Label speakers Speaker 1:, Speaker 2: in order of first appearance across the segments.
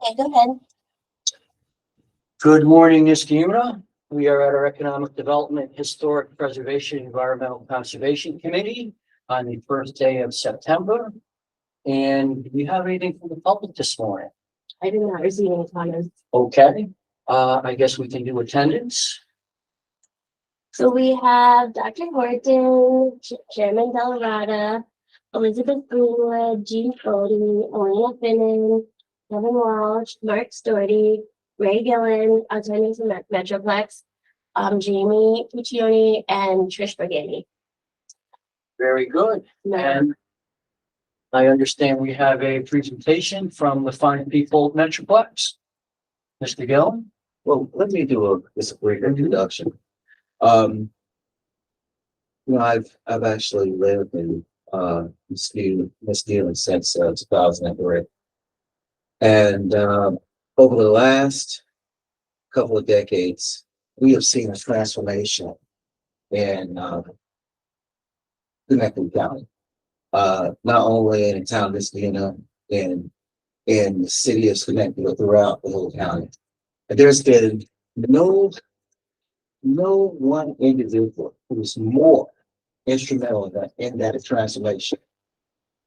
Speaker 1: Okay, go ahead.
Speaker 2: Good morning, Niskayuna. We are at our Economic Development, Historic Preservation, Environmental Conservation Committee on the first day of September. And do you have anything from the public this morning?
Speaker 1: I did not receive any comments.
Speaker 2: Okay, I guess we can do attendance.
Speaker 1: So we have Dr. Horton, Chairman Delarada, Elizabeth Greenwood, Jean Cody, Elena Finnan, Kevin Walsh, Mark Storty, Ray Gillen, attending from Metroplex, Jamie Puccioni, and Trish Brigani.
Speaker 2: Very good. And I understand we have a presentation from the fine people at Metroplex. Mr. Gill?
Speaker 3: Well, let me do just a brief introduction. I've actually lived in Muskegon since 2003, and over the last couple of decades, we have seen a transformation in Schenectady County, not only in the town of Muskegon, in the city of Schenectady, but throughout the whole county. And there's been no one individual who is more instrumental in that transformation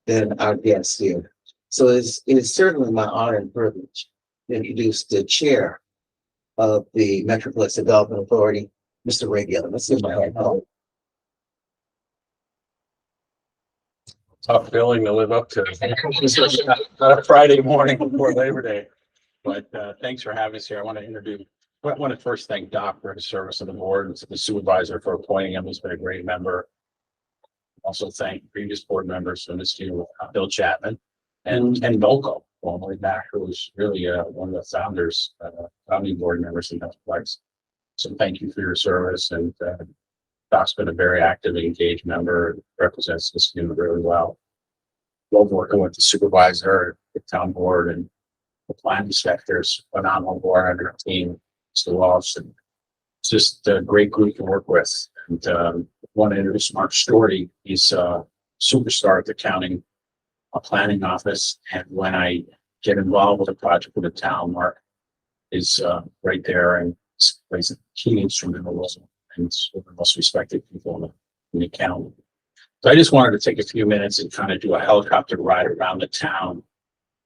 Speaker 3: than our guests here. So it is certainly my honor and privilege to introduce the chair of the Metroplex Development Authority, Mr. Ray Gillen. Let's give my hand.
Speaker 4: Tough feeling to live up to. Not a Friday morning before Labor Day, but thanks for having us here. I want to first thank Doc for his service on the board and the supervisor for appointing him. He's been a great member. Also thank previous board members, so Mr. Bill Chapman and Volko, formerly Mac, who was really one of the founders, founding board members in Metroplex. So thank you for your service, and Doc's been a very active and engaged member, represents this unit really well. Love working with the supervisor, the town board, and the plan inspectors, phenomenal board under our team, Mr. Walsh, and it's just a great group to work with. And want to introduce Mark Storty. He's a superstar at the county planning office. And when I get involved with a project with the town, Mark is right there and plays a key instrumental role. And it's one of the most respected people in the county. So I just wanted to take a few minutes and kind of do a helicopter ride around the town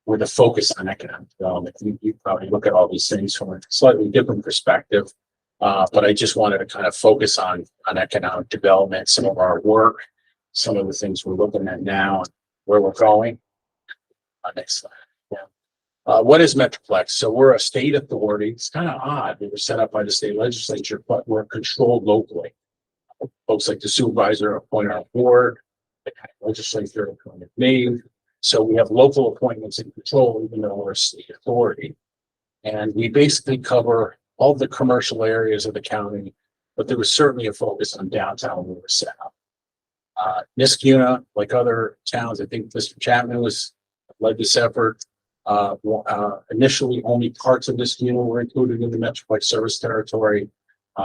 Speaker 4: with a focus on economic development. You probably look at all these things from a slightly different perspective, but I just wanted to kind of focus on economic development, some of our work, some of the things we're looking at now, where we're going. Next slide. Yeah. What is Metroplex? So we're a state authority. It's kind of odd. We were set up by the state legislature, but we're controlled locally. Folks like the supervisor appoint our board, the county legislature appointed me. So we have local appointments in control, even though we're a state authority. And we basically cover all the commercial areas of the county, but there was certainly a focus on downtown when we were set up. Niskayuna, like other towns, I think Mr. Chapman led this effort. Initially, only parts of Niskayuna were included in the Metroplex service territory.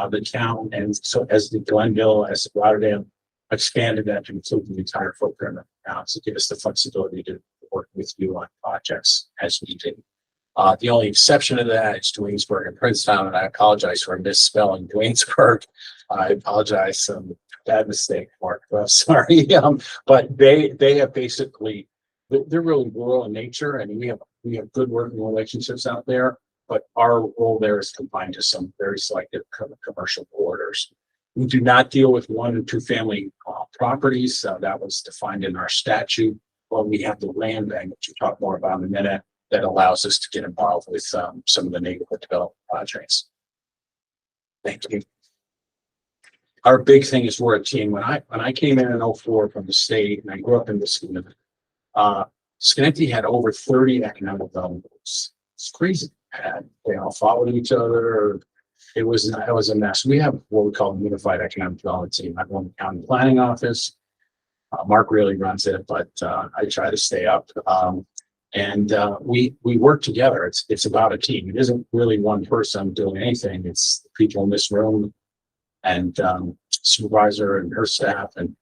Speaker 4: The town, and so as the Glenville, as Rotterdam, expanded that to include the entire footprint of the town to give us the flexibility to work with you on projects as needed. The only exception to that is Duanesburg and Princetown, and I apologize for misspelling Duanesburg. I apologize, bad mistake, Mark. Sorry, but they have basically they're really rural in nature, and we have good working relationships out there. But our role there is confined to some very selective commercial corridors. We do not deal with 1 and 2 family properties. That was defined in our statute. Well, we have the land bank, which we'll talk more about in a minute, that allows us to get involved with some of the neighborhood development projects. Thank you. Our big thing is we're a team. When I came in 2004 from the state, and I grew up in Schenectady, Schenectady had over 30 economic development groups. It's crazy. They all followed each other. It was a mess. We have what we call a unified economic development team. I run the county planning office. Mark really runs it, but I try to stay up. We work together. It's about a team. It isn't really one person doing anything. It's the people in this room and supervisor and her staff, and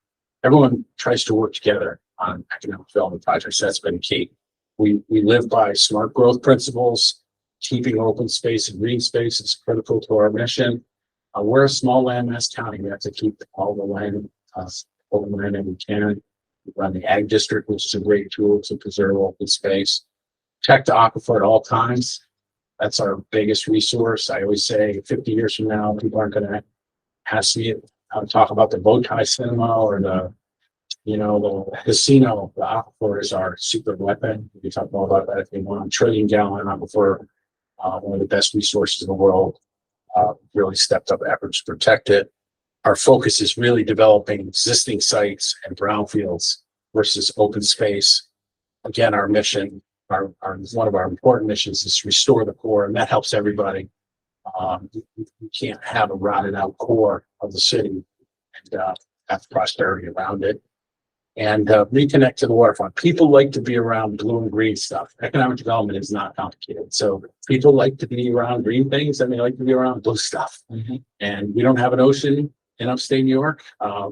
Speaker 4: everyone tries to work together on economic development projects. That's been key. We live by smart growth principles. Keeping open space and green space is critical to our mission. We're a small landmass county. We have to keep all the land, open land that we can. We run the ag district, which is a great tool to preserve open space. Protect the aquifer at all times. That's our biggest resource. I always say 50 years from now, people aren't going to ask me to talk about the bow tie cinema or the casino. The aquifer is our secret weapon. We can talk more about that if you want. Trillion gallon aquifer, one of the best resources in the world. Really stepped up efforts to protect it. Our focus is really developing existing sites and brownfields versus open space. Again, our mission, one of our important missions is to restore the core, and that helps everybody. You can't have a rotted out core of the city and have prosperity around it. And reconnect to the waterfront. People like to be around blue and green stuff. Economic development is not complicated. So people like to be around green things and they like to be around blue stuff. And we don't have an ocean in upstate New York. A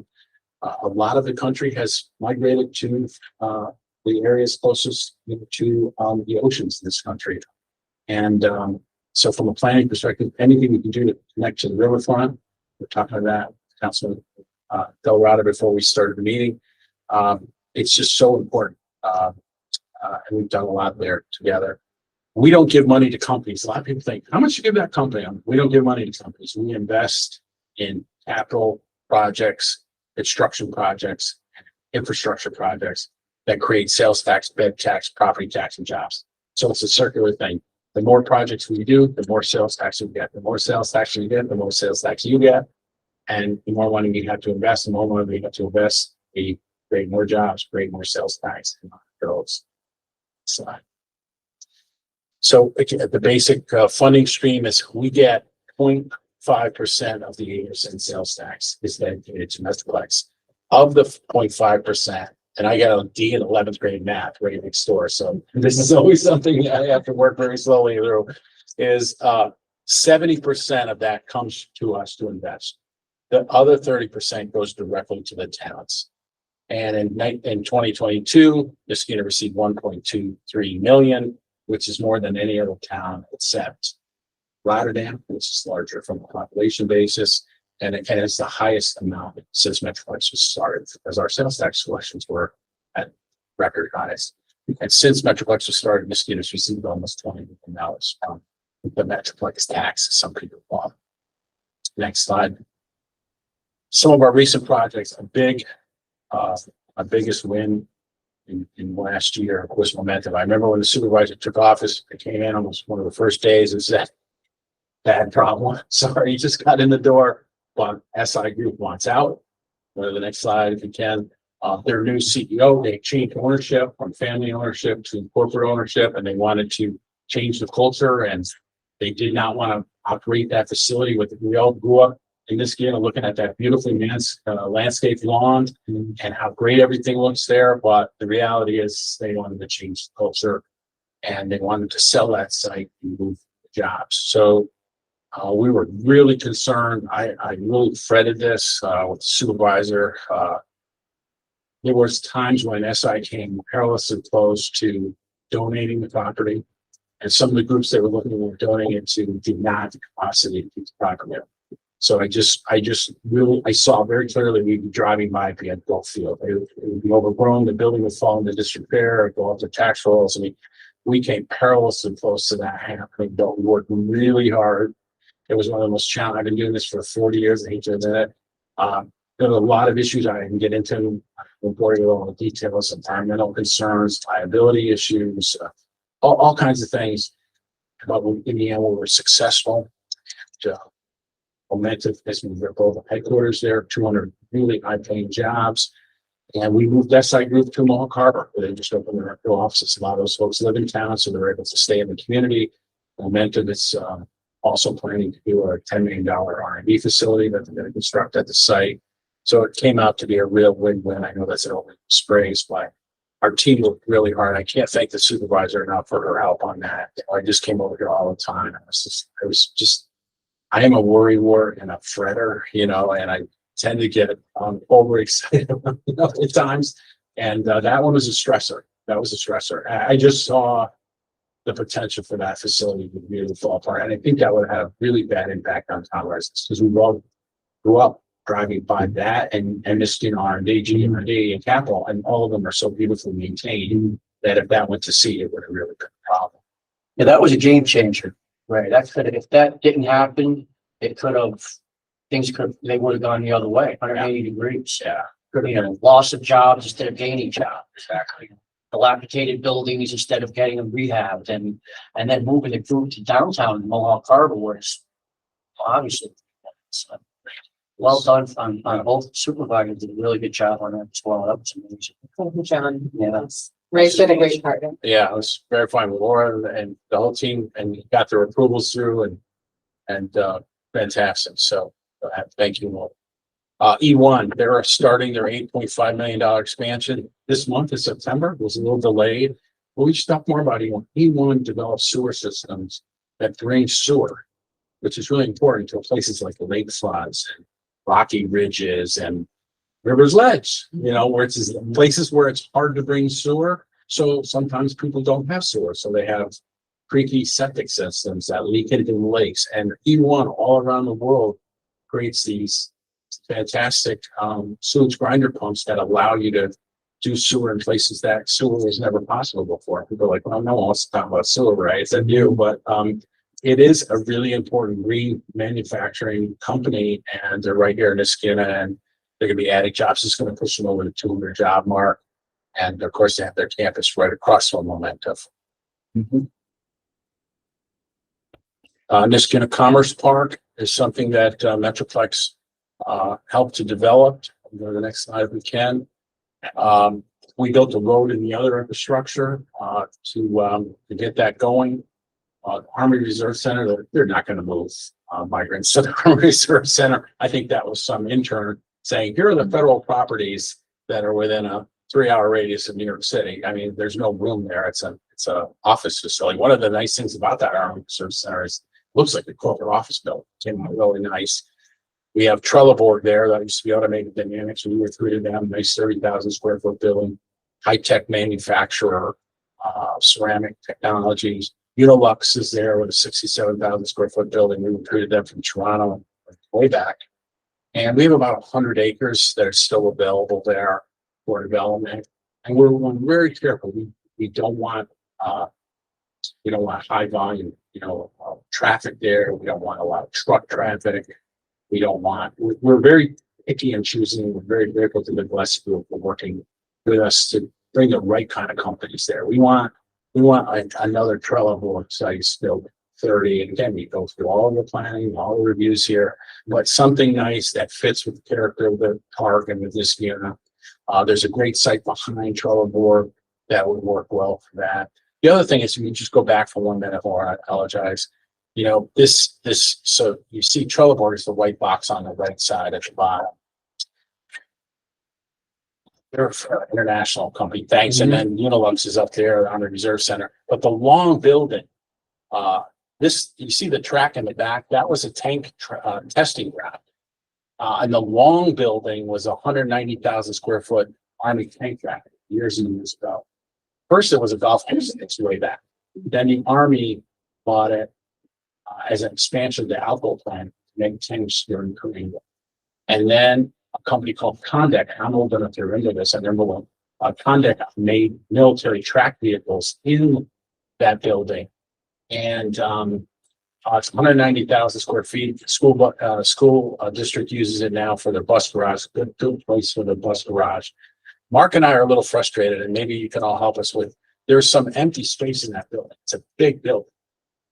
Speaker 4: lot of the country has migrated to the areas closest to the oceans in this country. And so from a planning perspective, anything we can do to connect to the riverfront, we're talking about that, Councilman Del Rada, before we started the meeting. It's just so important. And we've done a lot there together. We don't give money to companies. A lot of people think, how much you give that company? We don't give money to companies. We invest in capital projects, construction projects, infrastructure projects that create sales tax, bed tax, property tax, and jobs. So it's a circular thing. The more projects we do, the more sales tax we get. The more sales tax you get, the more sales tax you get. And the more money we have to invest, the more money we have to invest, we create more jobs, create more sales tax, and girls. So the basic funding stream is we get 0.5% of the 8% sales tax is dedicated to Metroplex. Of the 0.5%, and I got a D in 11th grade math right next door, so this is always something that I have to work very slowly through, is 70% of that comes to us to invest. The other 30% goes directly to the towns. And in 2022, Niskayuna received 1.23 million, which is more than any other town except Rotterdam, which is larger from a population basis. And it's the highest amount since Metroplex was started, because our sales tax collections were at record highs. And since Metroplex was started, Niskayuna has received almost $20 million from the Metroplex tax, some people call it. Next slide. Some of our recent projects, our biggest win in last year, of course, Momentum. I remember when the supervisor took office, I came in almost one of the first days and said, bad problem. Sorry, you just got in the door, but SI Group wants out. Go to the next slide if you can. Their new CEO, they changed ownership from family ownership to corporate ownership, and they wanted to change the culture, and they did not want to operate that facility with. We all grew up in Niskayuna looking at that beautifully landscape lawn and how great everything looks there. But the reality is they wanted to change the culture and they wanted to sell that site and move the jobs. So we were really concerned. I really fretted this with the supervisor. There was times when SI came perilously close to donating the property, and some of the groups they were looking at donating it to did not have the capacity to keep the property. So I saw very clearly we'd be driving by if we had Gulf Field. It would be overgrown, the building would fall into disrepair, go up to tax rolls. I mean, we came perilously close to that happening, but we worked really hard. It was one of the most challenging. I've been doing this for 40 years. I hate to admit it. There are a lot of issues I can get into. I'm boring with all the details, environmental concerns, liability issues, all kinds of things. But in the end, we were successful. Momentum has moved their global headquarters there, 200 really high-paying jobs. And we moved SI Group to Mohawk Harbor, where they just opened their new offices. A lot of those folks live in town, so they're able to stay in the community. Momentum is also planning to do a $10 million R&D facility that they're going to construct at the site. So it came out to be a real win-win. I know that's an open sprays, but our team worked really hard. I can't thank the supervisor enough for her help on that. I just came over here all the time. I am a worrywart and a fretter, and I tend to get overexcited, at times. And that one was a stressor. That was a stressor. I just saw the potential for that facility to really fall apart. And I think that would have really bad impact on town residents because we all grew up driving by that and Michigan R&D, GMD and Capital, and all of them are so beautifully maintained that if that went to sea, it would have really been a problem.
Speaker 2: Yeah, that was a game changer, right? That could, if that didn't happen, it could have, they would have gone the other way, 180 degrees.
Speaker 4: Yeah.
Speaker 2: Could have, loss of jobs instead of gaining jobs. Exactly. Dilapidated buildings instead of getting them rehabbed and then moving the group to downtown Mohawk Harbor was obviously. So, well done on both supervisors, did a really good job on that as well. That was amazing.
Speaker 5: Thank you, John.
Speaker 2: Yeah.
Speaker 5: Ray's been a great partner.
Speaker 4: Yeah, I was very fine with Laura and the whole team and got their approvals through and fantastic. So thank you all. E1, they're starting their $8.5 million expansion this month in September. It was a little delayed. But we should talk more about E1. E1 develops sewer systems that drain sewer, which is really important to places like the lake floods and rocky ridges and Rivers Ledge, where it's places where it's hard to bring sewer. So sometimes people don't have sewer. So they have creaky septic systems that leak into the lakes. And E1 all around the world creates these fantastic sewage grinder pumps that allow you to do sewer in places that sewer was never possible before. People are like, well, no one wants to talk about sewer, right? It's a new, but it is a really important green manufacturing company, and they're right here in Niskayuna, and they're going to be adding jobs. It's going to push them over the 200 job mark. And of course, they have their campus right across from Momentum. Niskayuna Commerce Park is something that Metroplex helped to develop. I'll go to the next slide if we can. We built a road and the other infrastructure to get that going. Army Reserve Center, they're not going to move migrants to the Army Reserve Center. I think that was some intern saying, here are the federal properties that are within a 3-hour radius of New York City. I mean, there's no room there. It's a office facility. One of the nice things about that Army Reserve Center is it looks like a corporate office building. It came out really nice. We have Trelleborg there that used to be Automated Dynamics. We recruited them, nice 30,000 square foot building, high-tech manufacturer, ceramic technologies. Unilux is there with a 67,000 square foot building. We recruited them from Toronto way back. And we have about 100 acres that are still available there for development. And we're very careful. We don't want high volume, traffic there. We don't want a lot of truck traffic. We're very picky and choosing. We're very grateful to the Blessed Group for working with us to bring the right kind of companies there. We want another Trelleborg size building, 30. And again, we go through all the planning, all the reviews here, but something nice that fits with the character of the park and with this unit. There's a great site behind Trelleborg that would work well for that. The other thing is, if you just go back for 1 minute more, I apologize. So you see Trelleborg is the white box on the right side at the bottom. They're an international company, thanks. And then Unilux is up there on the Reserve Center. But the long building, you see the track in the back, that was a tank testing ground. And the long building was a 190,000 square foot Army tank track years and years ago. First, it was a golf course, it's way back. Then the Army bought it as an expansion of the alcohol plant to make tanks here in Korea. And then a company called Condec, I'm old enough to remember this, I remember when Condec made military track vehicles in that building. And it's 190,000 square feet. School district uses it now for their bus garage. Good place for the bus garage. Mark and I are a little frustrated, and maybe you can all help us with. There's some empty space in that building. It's a big building,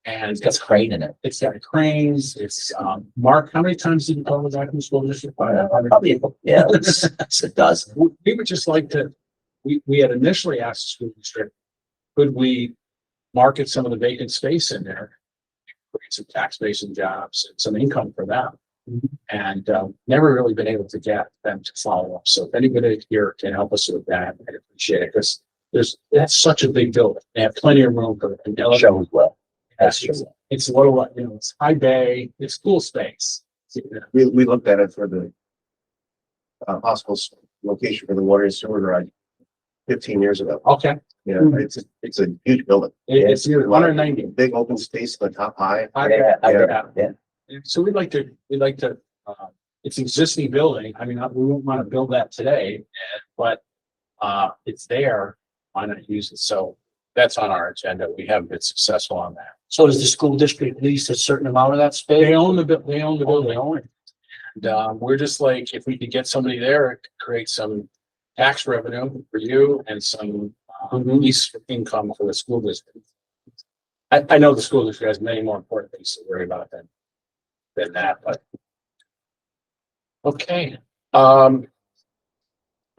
Speaker 4: and it's got a crane in it. It's got cranes. It's Mark. How many times did you call the guy from the school district?
Speaker 3: Probably, yeah, it does.
Speaker 4: We would just like to. We had initially asked the school district, could we market some of the vacant space in there, create some tax base and jobs and some income for them. And never really been able to get them to follow up. So if anybody here can help us with that, I'd appreciate it, because that's such a big building. They have plenty of room for an
Speaker 3: Show as well.
Speaker 4: That's true. It's a little, it's high bay, it's cool space.
Speaker 6: We looked at it for the possible location for the water and sewer garage 15 years ago.
Speaker 4: Okay.
Speaker 6: Yeah, it's a huge building.
Speaker 4: It's 190.
Speaker 6: Big open space, but top high.
Speaker 4: Yeah. So we'd like to, it's existing building. I mean, we wouldn't want to build that today, but it's there. Why not use it? So that's on our agenda. We haven't been successful on that.
Speaker 2: So does the school district lease a certain amount of that space?
Speaker 4: They own the building. And we're just like, if we could get somebody there, it could create some tax revenue for you and some lease income for the school district. I know the school district has many more important things to worry about than that, but. Okay,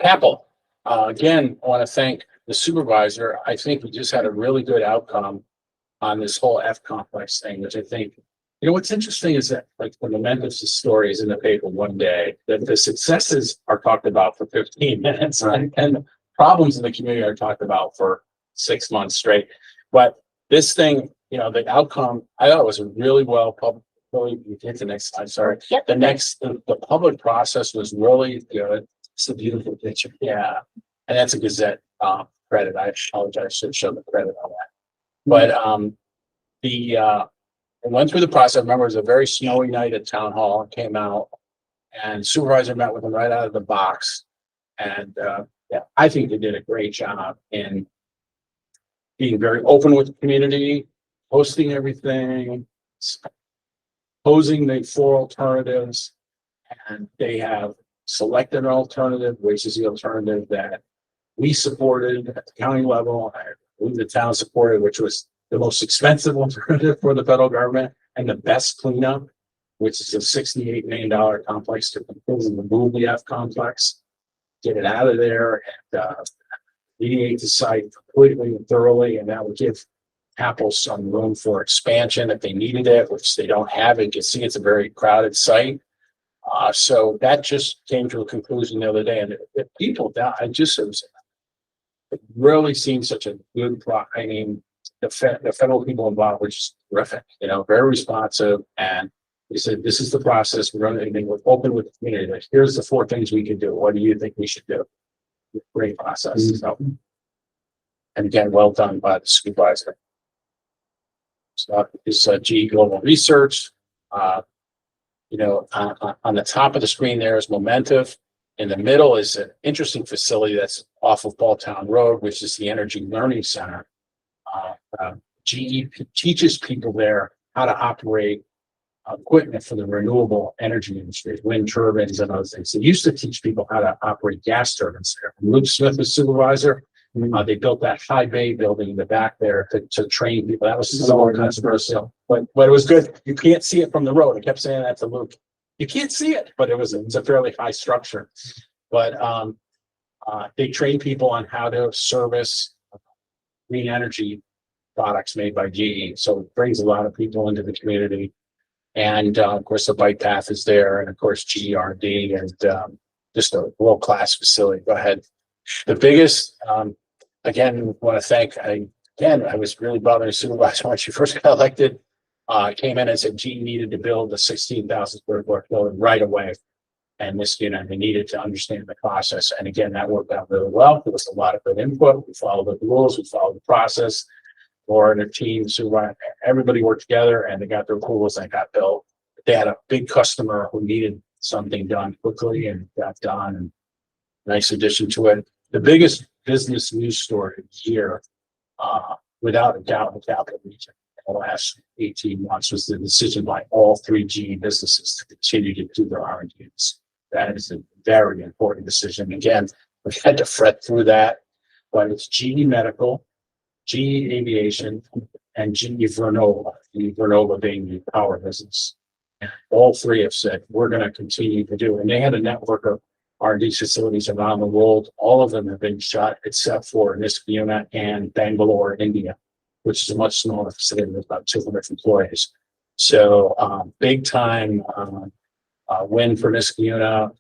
Speaker 4: Apple, again, I want to thank the supervisor. I think we just had a really good outcome on this whole F complex thing, which I think, you know, what's interesting is that like the momentous stories in the paper one day, that the successes are talked about for 15 minutes and the problems in the community are talked about for 6 months straight. But this thing, you know, the outcome, I thought was a really well public. You hit the next slide, sorry.
Speaker 1: Yep.
Speaker 4: The public process was really good.
Speaker 2: It's a beautiful picture.
Speaker 4: Yeah. And that's a Gazette credit. I apologize, I should show the credit on that. But it went through the process. I remember it was a very snowy night at town hall. It came out and supervisor met with them right out of the box. And yeah, I think they did a great job in being very open with the community, hosting everything, posing the 4 alternatives, and they have selected an alternative, which is the alternative that we supported at the county level. I believe the town supported, which was the most expensive alternative for the federal government and the best cleanup, which is a $68 million complex to completely remove the F complex, get it out of there, and mediate the site completely and thoroughly, and that would give Apple some room for expansion if they needed it, which they don't have. You can see it's a very crowded site. So that just came to a conclusion the other day, and if people die, it really seems such a good I mean, the federal people involved were just terrific, you know, very responsive, and they said, this is the process. We're going to be open with the community. Like, here's the 4 things we can do. What do you think we should do? Great process. So, and again, well done by the supervisor. So this is GE Global Research. You know, on the top of the screen there is Momentive. In the middle is an interesting facility that's off of Balltown Road, which is the Energy Learning Center. GE teaches people there how to operate equipment for the renewable energy industry, wind turbines and other things. They used to teach people how to operate gas turbines there. Luke Smith was supervisor. They built that high bay building in the back there to train people. That was so controversial, but it was good. You can't see it from the road. I kept saying that to Luke. You can't see it, but it was a fairly high structure. But they train people on how to service green energy products made by GE. So it brings a lot of people into the community. And of course, the bike path is there, and of course, GERD, and just a world-class facility. Go ahead. The biggest, again, want to thank, I was really bothering the supervisor when she first got elected. Came in and said GE needed to build a 16,000 square foot building right away. And this, you know, they needed to understand the process. And again, that worked out really well. There was a lot of good input. We followed the rules, we followed the process. Laura and her team, supervisor, everybody worked together and they got their approvals and got built. They had a big customer who needed something done quickly and got done. And nice addition to it. The biggest business news story here, without a doubt, in the capital region in the last 18 months was the decision by all 3 GE businesses to continue to do their R&Ds. That is a very important decision. Again, we had to fret through that, but it's GE Medical, GE Aviation, and GE Vernova, Vernova being the power business. And all 3 have said, we're going to continue to do it. And they had a network of R&D facilities around the world. All of them have been shut except for Niskayuna and Bangalore, India, which is a much smaller facility with about 200 employees. So big time win for Niskayuna,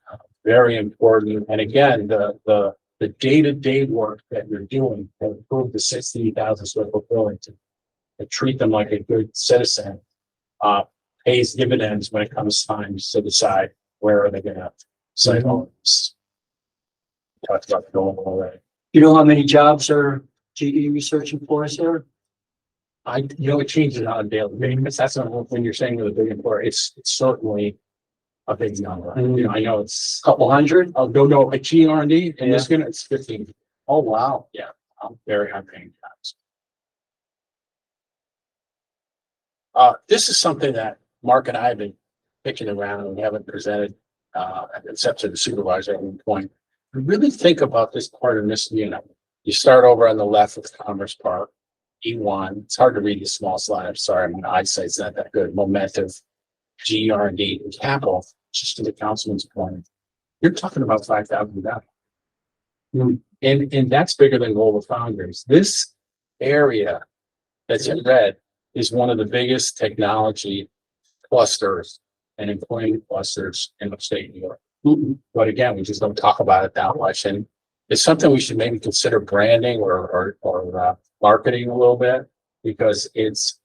Speaker 4: very important. And again, the day-to-day work that you're doing to improve the 60,000 square foot building to treat them like a good citizen pays dividends when it comes time to decide where are they going to site homes. Talked about the goal already.
Speaker 2: You know how many jobs are GE researching for us here?
Speaker 4: It changes on a daily basis. That's not when you're saying with a big employer, it's certainly a big number. I know it's,
Speaker 2: Couple hundred?
Speaker 4: oh, no, a G R and D in Michigan, it's 15.
Speaker 2: Oh, wow.
Speaker 4: Very high paying jobs. This is something that Mark and I have been picking around and we haven't presented, except to the supervisor at one point. We really think about this part of this unit. You start over on the left with Commerce Park, E1. It's hard to read the small slide. I'm sorry, my eyesight's not that good. Momentum, GR&D, and capital, just to the councilman's point. You're talking about $5,000. And that's bigger than Global Foundries. This area that's in red is one of the biggest technology clusters and employment clusters in upstate New York. But again, we just don't talk about it that much. And it's something we should maybe consider branding or marketing a little bit because it's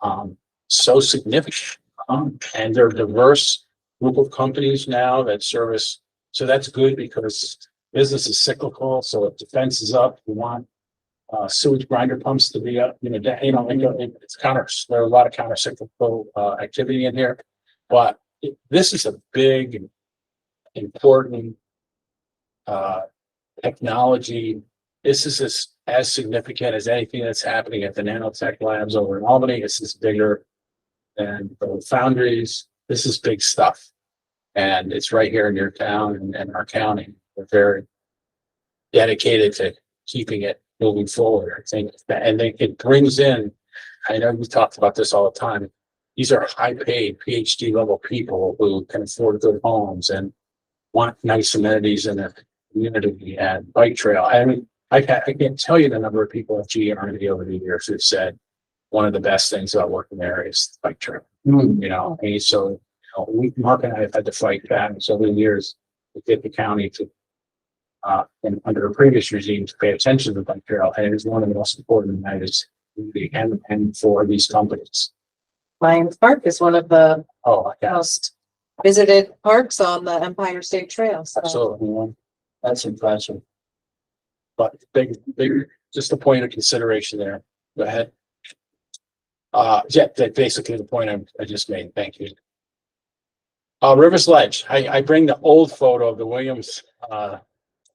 Speaker 4: so significant. And they're a diverse group of companies now that service. So that's good because business is cyclical. So if defense is up, we want sewage grinder pumps to be up. It's there are a lot of counter cyclical activity in here, but this is a big, important technology. This is as significant as anything that's happening at the nanotech labs over in Albany. This is bigger than the foundries. This is big stuff, and it's right here in your town and our county. We're very dedicated to keeping it moving forward. I think, and it brings in. I know we talked about this all the time. These are high-paid PhD level people who can afford good homes and want nice amenities in their community and bike trail. I mean, I can't tell you the number of people at GR&D over the years who've said one of the best things about working there is the bike trail. And so Mark and I have had to fight back so many years to get the county to, and under a previous regime, to pay attention to the bike trail. And it is one of the most important matters and for these companies.
Speaker 5: Lions Park is one of the
Speaker 4: Oh, yeah,
Speaker 5: most visited parks on the Empire State Trail. So
Speaker 4: absolutely.
Speaker 2: That's impressive.
Speaker 4: But big, just a point of consideration there. Go ahead. That's basically the point I just made. Thank you. Rivers Ledge. I bring the old photo of the Williams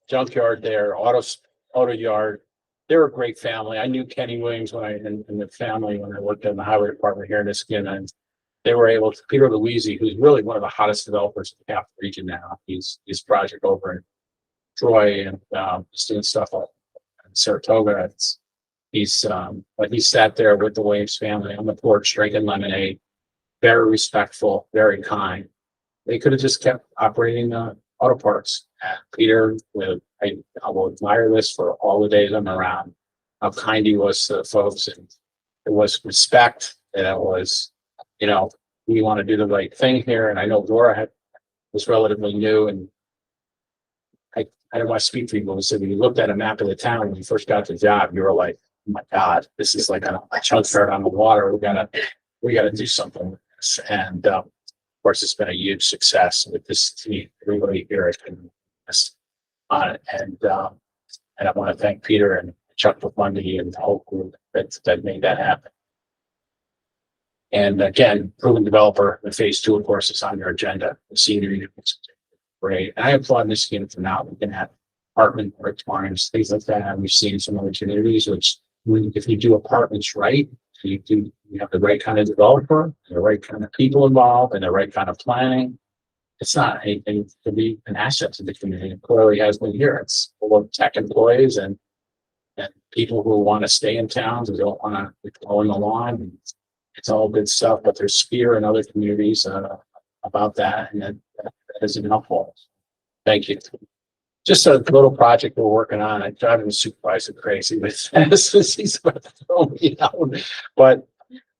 Speaker 4: junkyard there, auto yard. They're a great family. I knew Kenny Williams and the family when I worked in the highway department here in Michigan, and they were able to. Peter Luisi, who's really one of the hottest developers in the Capital Region now. He's project over in Troy and he's doing stuff up in Saratoga. But he sat there with the Williams family on the porch drinking lemonade, very respectful, very kind. They could have just kept operating auto parts. And Peter, I will admire this for all the days I'm around, how kind he was to the folks, and it was respect, and it was, we want to do the right thing here. And I know Dora was relatively new, and I didn't want to speak for you, but when you looked at a map of the town when you first got the job, you were like, oh my God, this is like a junkyard on the water. We gotta do something with this. And of course, it's been a huge success with this team. Everybody here has been on it, and I want to thank Peter and Chuck Bundy and the whole group that made that happen. And again, proven developer, the phase 2, of course, is on your agenda. The senior units, great. And I applaud this unit for now looking at apartment requirements, things like that. We've seen some other communities, which if you do apartments right, you have the right kind of developer, the right kind of people involved, and the right kind of planning. It's not anything to be an asset to the community. It clearly has been here. It's full of tech employees and people who want to stay in towns and don't want to be going along. It's all good stuff, but there's fear in other communities about that, and that isn't helpful. Thank you. Just a little project we're working on. I'm driving the supervisor crazy with this. He's about to throw me out. But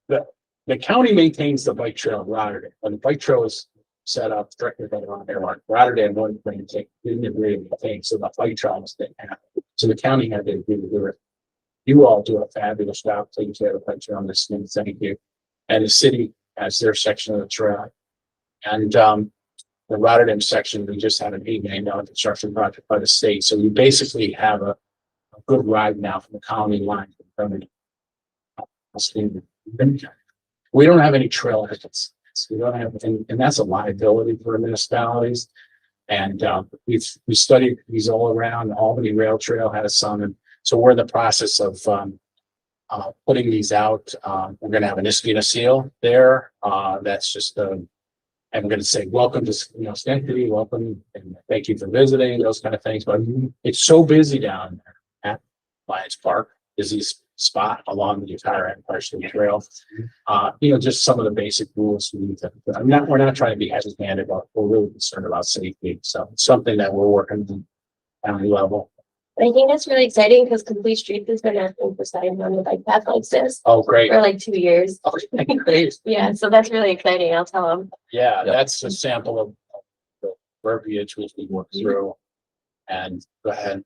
Speaker 4: the county maintains the bike trail in Rotterdam. When the bike trail is set up directly around airline, Rotterdam wouldn't didn't agree with the thing, so the bike trail was didn't happen. So the county had to agree to do it. You all do a fabulous job taking care of the bike trail on this thing. Thank you. And the city has their section of the trail. And the Rotterdam section, we just had an $8 million construction project by the state. So we basically have a good ride now from the county line to the We don't have any trailheads. We don't have, and that's a liability for municipalities. And we studied these all around. Albany Rail Trail has some, and so we're in the process of putting these out. We're going to have an Ispina seal there. That's just I'm going to say welcome to Schenectady, welcome, and thank you for visiting, those kind of things. But it's so busy down there at Lions Park, busiest spot along the entire Empire State Trail. Just some of the basic rules we need to. We're not trying to be heavy-handed, but we're really concerned about safety. So it's something that we're working on county level.
Speaker 1: I think that's really exciting because Complete Street has been asking for signs on the bike path like this
Speaker 4: Oh, great.
Speaker 1: for like 2 years.
Speaker 4: Okay, great.
Speaker 1: Yeah, so that's really exciting. I'll tell them.
Speaker 4: Yeah, that's a sample of the verbiage which we work through. And go ahead.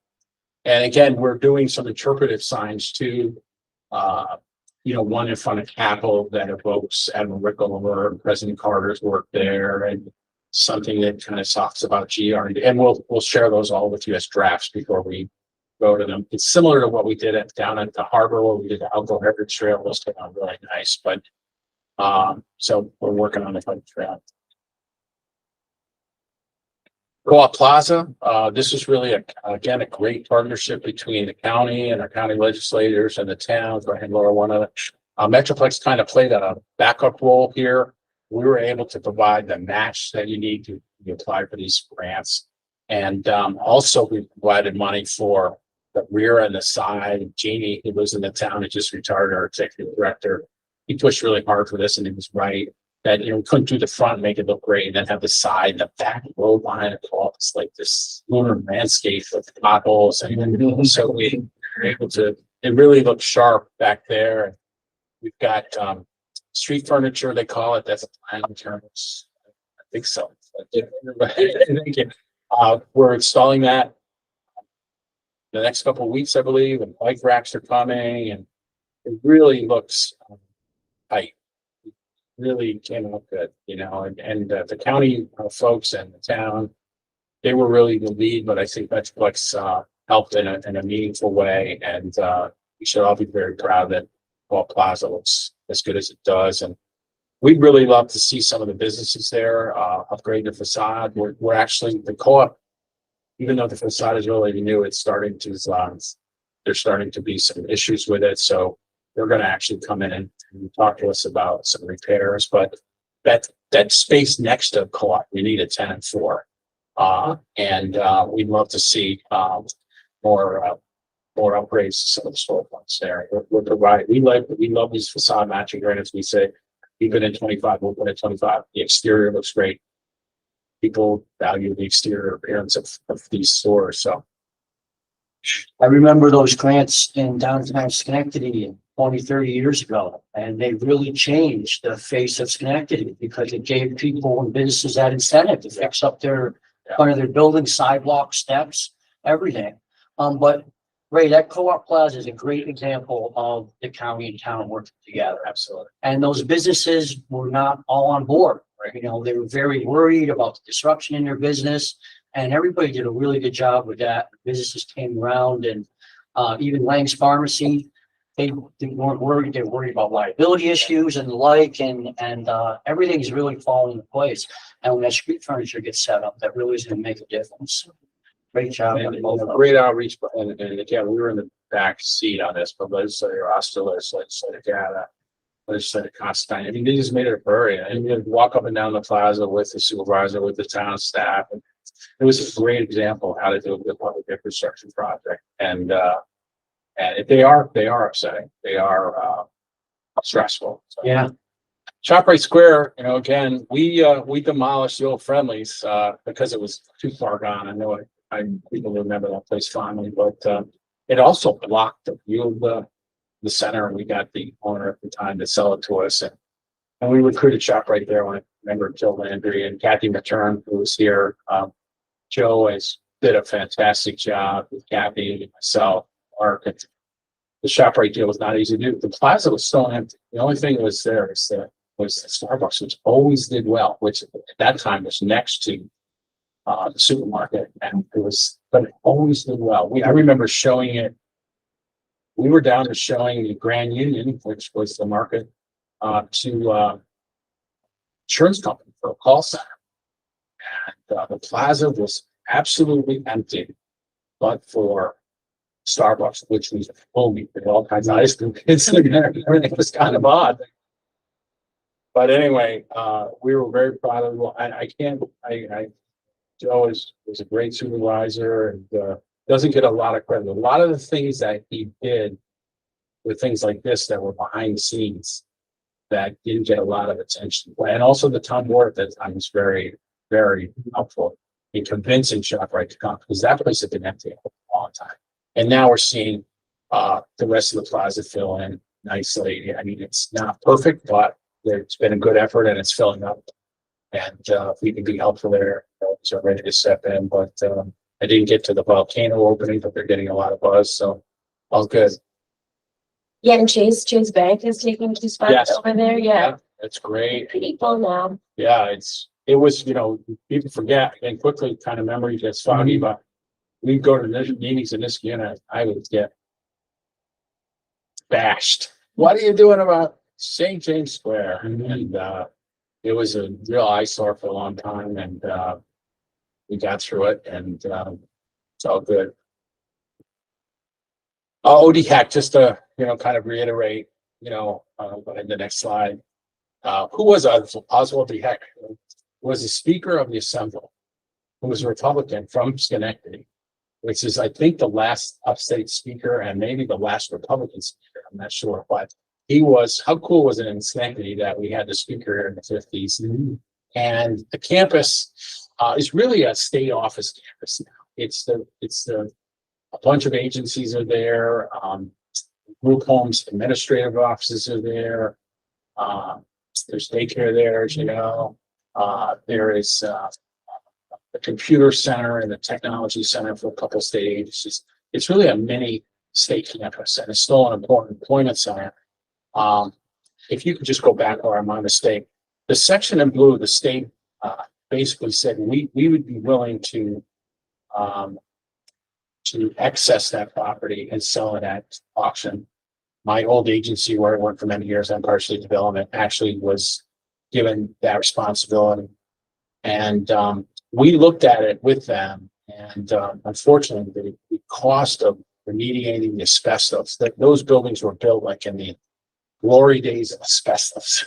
Speaker 4: And again, we're doing some interpretive signs too. One in front of Capitol that evokes Admiral Rickover, President Carter's work there, and something that kind of talks about GR. And we'll share those all with you as drafts before we go to them. It's similar to what we did down at the harbor where we did the Outdoor Heritage Trail. Those came out really nice, but so we're working on the bike trail. Co-op Plaza, this is really again a great partnership between the county and our county legislators and the towns. Go ahead, Laura, one of the Metroplex kind of played a backup role here. We were able to provide the match that you need to apply for these grants. And also we provided money for the rear and the side. Jeannie, who lives in the town, and just retired, our executive director. He pushed really hard for this, and he was right that we couldn't do the front and make it look great and then have the side, the back road line across like this lunar landscape with potholes. And so we were able to, it really looked sharp back there. We've got street furniture, they call it. That's a plan term. I think so. We're installing that the next couple of weeks, I believe, and bike racks are coming, and it really looks tight. It really came out good, and the county folks and the town, they were really the lead, but I think Metroplex helped in a meaningful way, and we should all be very proud that Co-op Plaza looks as good as it does. And we'd really love to see some of the businesses there upgrade the facade. We're actually, the co-op, even though the facade is really new, it's starting to, there's starting to be some issues with it. So they're going to actually come in and talk to us about some repairs. But that space next to co-op, we need a tenant for. And we'd love to see more upgrades to some of the storefronts there. We're providing, we love these facade matching grants. We say, even in 25, we'll put in 25. The exterior looks great. People value the exterior appearance of these stores. So
Speaker 2: I remember those grants in downtown Schenectady 20, 30 years ago, and they really changed the face of Schenectady because it gave people and businesses that incentive to fix up their front of their building, sidewalk, steps, everything. But Ray, that Co-op Plaza is a great example of the county and town working together.
Speaker 4: absolutely.
Speaker 2: And those businesses were not all on board, right? They were very worried about the disruption in their business, and everybody did a really good job with that. Businesses came around, and even Lang's Pharmacy, they weren't worried. They were worried about liability issues and the like, and everything's really falling into place. And when that street furniture gets set up, that really is going to make a difference. Great job.
Speaker 4: Great outreach, and again, we were in the back seat on this, but legislator Osterlitz, legislator Gata, legislator Constantine, I mean, they just made it a hurry. And you walk up and down the plaza with the supervisor, with the town staff. And it was a great example of how to do a good public infrastructure project. And they are upsetting. They are stressful. So.
Speaker 2: Yeah.
Speaker 4: ShopRite Square, again, we demolished the old Friendlies because it was too far gone. I know people remember that place fondly, but it also blocked the view of the center, and we got the owner at the time to sell it to us, and we recruited ShopRite there. When I remember Joe Landry and Kathy Matern, who was here. Joe did a fantastic job with Kathy and myself. Mark, and the ShopRite deal was not easy to do. The plaza was still empty. The only thing that was there was the Starbucks, which always did well, which at that time was next to the supermarket, and but it always did well. I remember showing it we were down to showing the Grand Union, which was the market, to insurance company for a call center. And the plaza was absolutely empty, but for Starbucks, which was full, with all kinds of ice cream kids in there. Everything was kind of odd. But anyway, we were very proud of Joe was a great supervisor and doesn't get a lot of credit. A lot of the things that he did with things like this that were behind the scenes that didn't get a lot of attention. And also the town board at that time was very, very helpful in convincing ShopRite to come, because that place had been empty for a long time. And now we're seeing the rest of the plaza fill in nicely. I mean, it's not perfect, but there's been a good effort and it's filling up. And if we can be helpful there, so ready to step in. But I didn't get to the volcano opening, but they're getting a lot of buzz, so all good.
Speaker 1: Yeah, and Chase Bank is taking 2 spots
Speaker 4: Yes.
Speaker 1: over there. Yeah,
Speaker 4: That's great.
Speaker 1: pretty full now.
Speaker 4: Yeah, it was, people forget and quickly kind of memory gets foggy, but we'd go to the meetings in this unit, I would get bashed. What are you doing about St. James Square? And it was a real eyesore for a long time, and we got through it, and it's all good. ODHAC, just to, kind of reiterate, in the next slide. Who was Oswald DeHeck? Was the Speaker of the Assembly, who was a Republican from Schenectady, which is, I think, the last upstate speaker and maybe the last Republican speaker. I'm not sure, but he was. How cool was it in Schenectady that we had the speaker here in the 50s? And the campus is really a state office campus now. It's a bunch of agencies are there. Group homes, administrative offices are there. There's daycare there, as you know. There is the computer center and the technology center for a couple of state agencies. It's really a mini state campus, and it's still an important employment center. If you could just go back, or I'm on mistake, the section in blue, the state basically said we would be willing to access that property and sell it at auction. My old agency where I worked for many years on Parsley Development actually was given that responsibility. And we looked at it with them, and unfortunately the cost of remediating the asbestos, that those buildings were built like in the glory days of asbestos.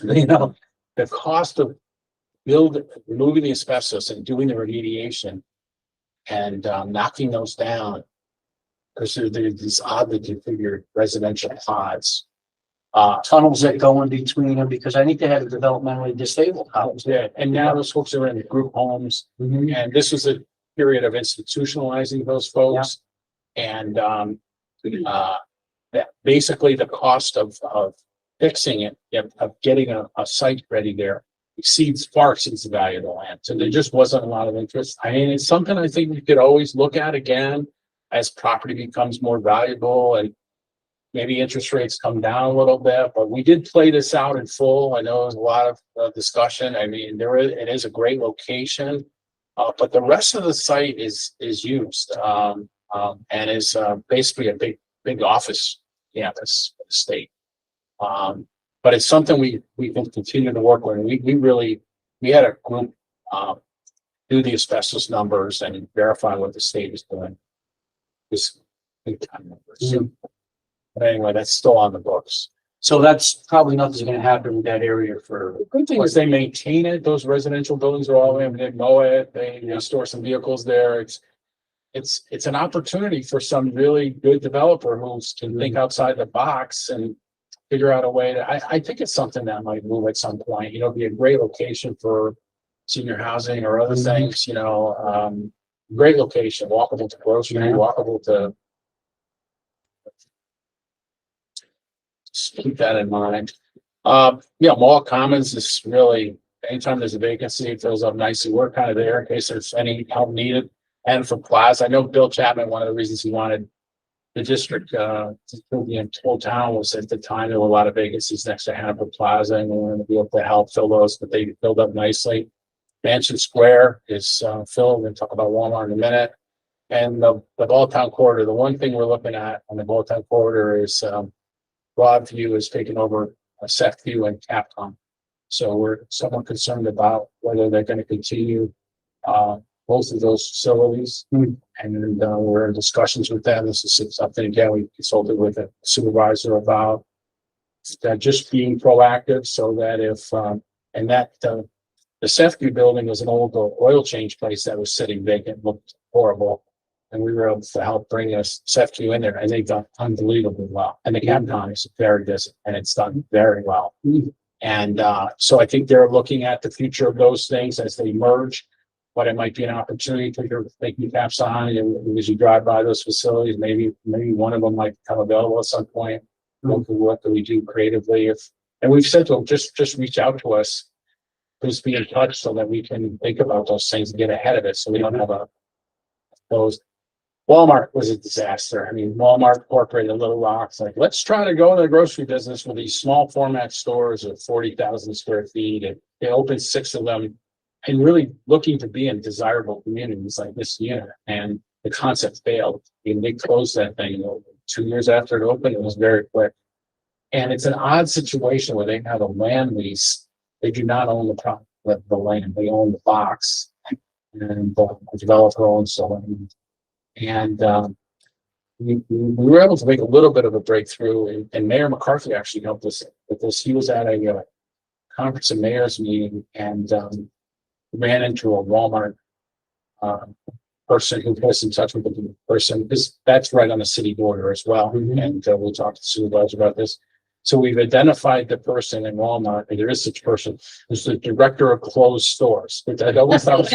Speaker 4: The cost of removing the asbestos and doing the remediation and knocking those down, because they're these oddly configured residential pods.
Speaker 2: Tunnels that go in between them, because I think they had a developmentally disabled house.
Speaker 4: Yeah, and now those folks are in group homes, and this was a period of institutionalizing those folks. And that basically the cost of fixing it, of getting a site ready there far exceeds the value of the land. So there just wasn't a lot of interest. I mean, it's something I think we could always look at again as property becomes more valuable and maybe interest rates come down a little bit, but we did play this out in full. I know there's a lot of discussion. I mean, it is a great location, but the rest of the site is used and is basically a big office campus for the state. But it's something we can continue to work with. We had a group do the asbestos numbers and verify what the state is doing. This big time numbers. But anyway, that's still on the books.
Speaker 2: So that's probably nothing's gonna happen in that area for.
Speaker 4: The good thing is they maintain it. Those residential buildings are all in, they mow it, they store some vehicles there. It's an opportunity for some really good developer who can think outside the box and figure out a way I think it's something that might move at some point, be a great location for senior housing or other things, great location, walkable to grocery, walkable to. Just keep that in mind. Mall Commons is really, anytime there's a vacancy, it fills up nicely. We're kind of there in case there's any help needed. And for Plaza, I know Bill Chapman, one of the reasons he wanted the district to fill the whole town was at the time there were a lot of vacancies next to Hannibal Plaza, and we wanted to be able to help fill those, but they filled up nicely. Mansion Square is filled. We're going to talk about Walmart in a minute. And the Balltown corridor, the one thing we're looking at on the Balltown corridor is, Broadview is taking over Sethview and Capcom. So we're somewhat concerned about whether they're gonna continue, both of those facilities. And, we're in discussions with them. This is something, again, we consulted with a supervisor about. That just being proactive so that if, and that, the Sethview building was an old oil change place that was sitting vacant, looked horrible. And we were able to help bring us Sethview in there, and they've done unbelievably well. And the Capcom is very busy, and it's done very well. And so I think they're looking at the future of those things as they merge. But it might be an opportunity to make new caps on, and as you drive by those facilities, maybe one of them might become available at some point. What do we do creatively? And we've said to them, just reach out to us. Please be in touch so that we can think about those things and get ahead of it, so we don't have those. Walmart was a disaster. I mean, Walmart incorporated Little Rock's like, let's try to go in the grocery business with these small format stores of 40,000 square feet. And they opened 6 of them and really looking to be in desirable communities like this unit. And the concept failed. And they closed that thing 2 years after it opened. It was very quick. And it's an odd situation where they have a land lease. They do not own the land. They own the box. And the developer owns the land. And we were able to make a little bit of a breakthrough, and Mayor McCarthy actually helped us with this. He was at a conference and mayor's meeting and ran into a Walmart person who put us in touch with the person, because that's right on the city border as well. And we'll talk to the supervisor about this. So we've identified the person in Walmart, and there is such a person, who's the director of closed stores. Which I always thought was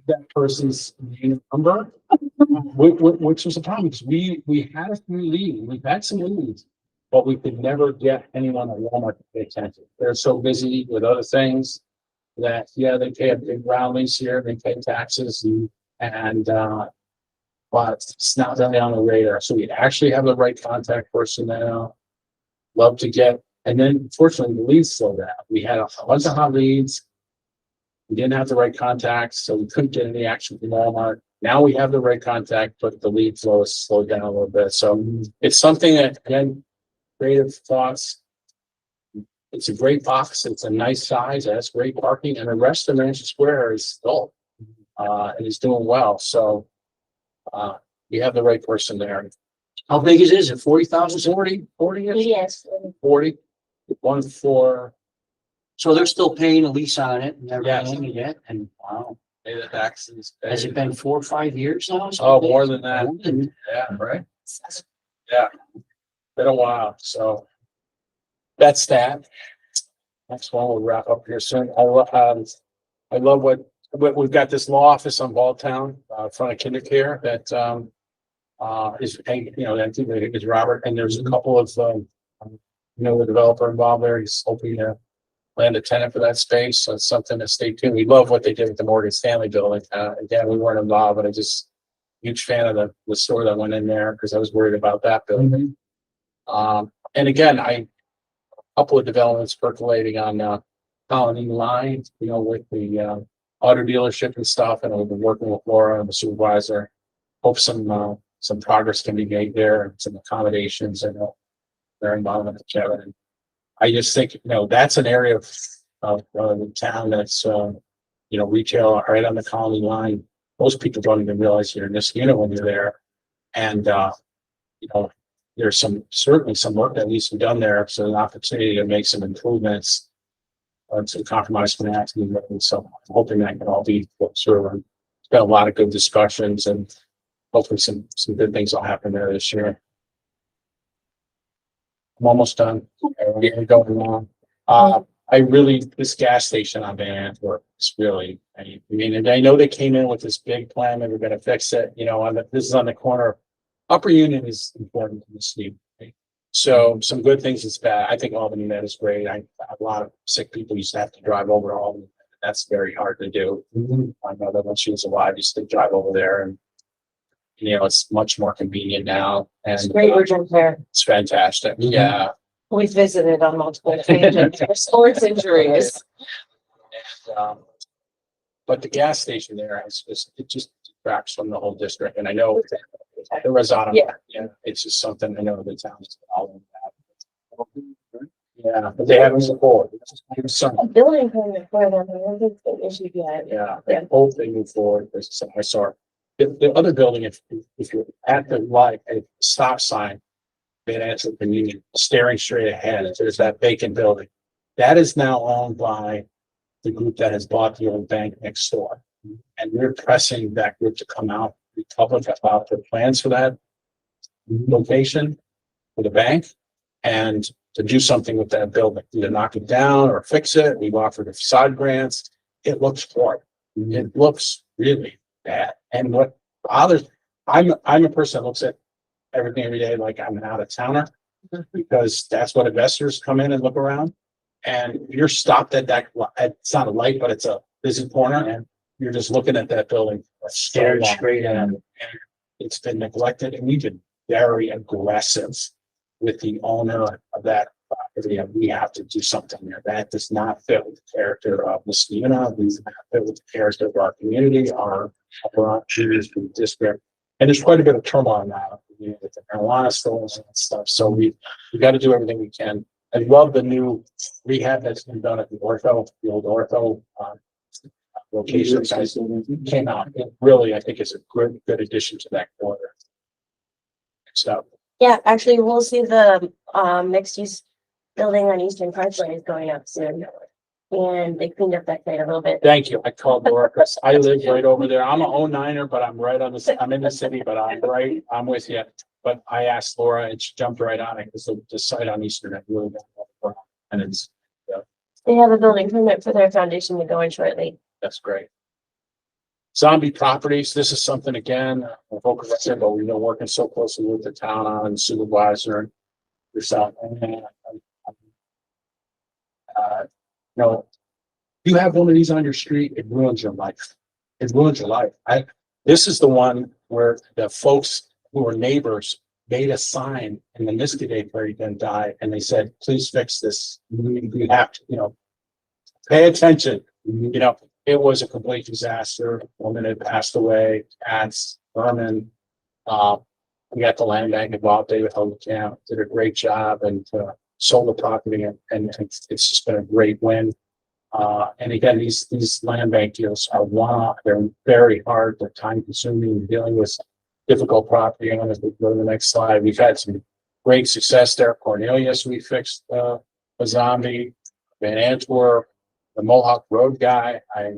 Speaker 4: that person's name number, which was a problem, because we had a few leads, we've had some leads, but we could never get anyone at Walmart to pay attention. They're so busy with other things that, yeah, they pay a big ground lease here, they pay taxes and but it's not really on the radar. So we actually have the right contact person now. Love to get, and then fortunately the leads slowed down. We had a bunch of hot leads. We didn't have the right contacts, so we couldn't get any action from Walmart. Now we have the right contact, but the lead flow has slowed down a little bit. So it's something that, again, creative thoughts. It's a great box. It's a nice size. It has great parking, and the rest of Mansion Square is dull, and it's doing well. So you have the right person there.
Speaker 2: How big is it? Is it 40,000? 40?
Speaker 1: Yes.
Speaker 4: 40, 1 for
Speaker 2: So they're still paying a lease on it and
Speaker 4: Yes.
Speaker 2: everything yet, and wow.
Speaker 4: pay the taxes.
Speaker 2: Has it been 4 or 5 years now?
Speaker 4: Oh, more than that.
Speaker 2: More than-
Speaker 4: Yeah, right. Yeah, been a while, so that's that. Next one, we'll wrap up here soon. I love what we've got, this law office on Balltown, in front of KinderCare that is, you know, that I think is Robert, and there's a couple of the developer involved there. He's hoping to land a tenant for that space, so it's something to stay tuned. We love what they did with the Morgan Stanley building. Again, we weren't involved, but I just huge fan of the store that went in there because I was worried about that building. And again, a couple of developments percolating on Colony Line, you know, with the auto dealership and stuff, and we've been working with Laura and the supervisor. Hope some progress can be made there, and some accommodations and their involvement with Kevin. And I just think, you know, that's an area of the town that's retail right on the Colony Line. Most people don't even realize you're in this unit when you're there. And there's certainly some work that needs to be done there. So an opportunity to make some improvements to compromise financing. So I'm hoping that can all be sort of, it's been a lot of good discussions, and hopefully some good things will happen there this year. I'm almost done. We're getting going on. This gas station on Van Antwerp is really, I mean, and I know they came in with this big plan and we're gonna fix it, this is on the corner. Upper Union is important to the city. Right? So some good things is bad. I think Albany Met is great. A lot of sick people used to have to drive over to Albany. That's very hard to do. I know that when she was alive, used to drive over there, and it's much more convenient now. And
Speaker 5: It's great urgent care.
Speaker 4: it's fantastic. Yeah.
Speaker 5: We've visited on multiple occasions for sports injuries.
Speaker 4: And, But the gas station there it just detracts from the whole district. And I know the Rosado, yeah, it's just something I know the town is following that. Yeah, but they haven't support.
Speaker 1: A building permit for them, I don't think it's been issued yet.
Speaker 4: Yeah,
Speaker 1: Yeah.
Speaker 4: I hope they move forward. There's some, I saw the other building, if you're at the light, a stop sign, Van Antwerp Union, staring straight ahead, there's that vacant building. That is now owned by the group that has bought the old bank next door. And we're pressing that group to come out, be public about their plans for that location for the bank and to do something with that building, either knock it down or fix it. We've offered facade grants. It looks horrible. It looks really bad. And what bothers, I'm a person that looks at everything every day like I'm an out of towner because that's what investors come in and look around. And if you're stopped at that, it's not a light, but it's a busy corner and you're just looking at that building.
Speaker 2: Stared straight at
Speaker 4: and it's been neglected and we've been very aggressive with the owner of that property. And we have to do something there. That does not fit with the character of Muskegon. These not fit with the character of our community, our district. And there's quite a bit of turmoil now with the marijuana stores and stuff. So we got to do everything we can. I love the new rehab that's been done at the old ortho location. Guys came out. It really, I think, is a good addition to that quarter. So
Speaker 1: Yeah, actually, we'll see the mixed use building on Eastern Parkway is going up soon. And they cleaned up that site a little bit.
Speaker 4: thank you. I called Laura because I live right over there. I'm a 09er, but I'm right on I'm in the city, but I'm with you. But I asked Laura and she jumped right on it because the site on Eastern had really been, and it's,
Speaker 1: They have a building permit for their foundation to go in shortly.
Speaker 4: that's great. Zombie properties, this is something again, but we've been working so closely with the town on supervisor and yourself. You know, you have one of these on your street, it ruins your life. It ruins your life. This is the one where the folks who were neighbors made a sign in the Niskadee where he didn't die, and they said, please fix this. We have to, pay attention. It was a complete disaster. Woman had passed away, cats, vermin. We got the land bank involved, David Hogan did a great job and sold the property and it's just been a great win. And again, these land bank deals are one-off. They're very hard. They're time consuming, dealing with difficult property owners. We go to the next slide. We've had some great success there. Cornelius, we fixed a zombie. Van Antwerp, the Mohawk Road guy. I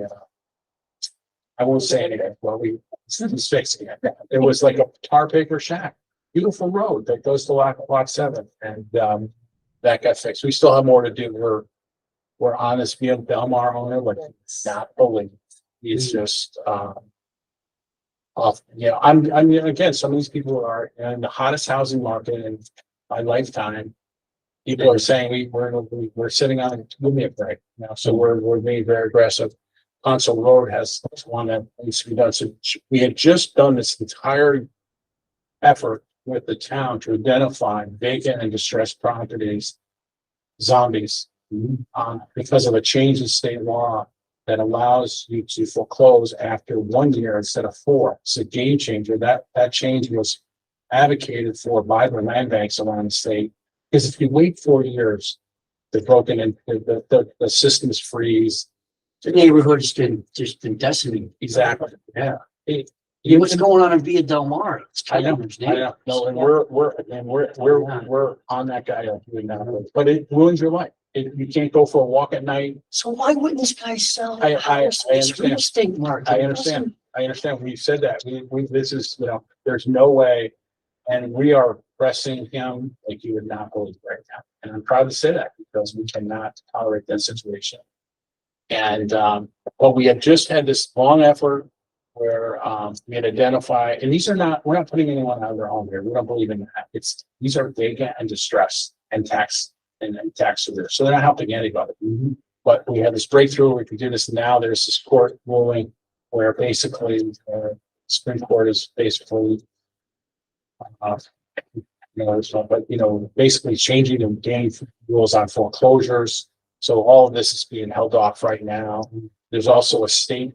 Speaker 4: won't say anything. Well, he's fixing it. It was like a tar paper shack. Beautiful road that goes to lot 7. And that got fixed. We still have more to do. We're on this field, Belmar owner, but it's not fully. He's just off. Again, some of these people are in the hottest housing market in my lifetime. People are saying we're sitting on, give me a break now. So we're being very aggressive. Console Road has one that needs to be done. So we had just done this entire effort with the town to identify vacant and distressed properties, zombies, because of a change in state law that allows you to foreclose after 1 year instead of 4. It's a game changer. That change was advocated for by the land banks around the state. Because if you wait 4 years, they're broken and the systems freeze.
Speaker 2: The neighborhood's just been decimated.
Speaker 4: Exactly. Yeah.
Speaker 2: What's going on in Via Del Mar? It's
Speaker 4: I know.
Speaker 2: killing us,
Speaker 4: I know. No, and we're on that guy now, but it ruins your life. You can't go for a walk at night.
Speaker 2: So why wouldn't this guy sell?
Speaker 4: I
Speaker 2: It's real
Speaker 4: understand.
Speaker 2: estate market.
Speaker 4: I understand. When you said that. This is, there's no way. And we are pressing him like you would not believe right now. And I'm proud to say that because we cannot tolerate that situation. And, but we had just had this long effort where, we had identified, and we're not putting anyone out of their home here. We don't believe in that. These are vacant and distressed and tax severe. So they're not helping anybody. But we had this breakthrough. We can do this now. There's this court ruling where basically Supreme Court is basically, basically changing the game rules on foreclosures. So all of this is being held off right now. There's also a state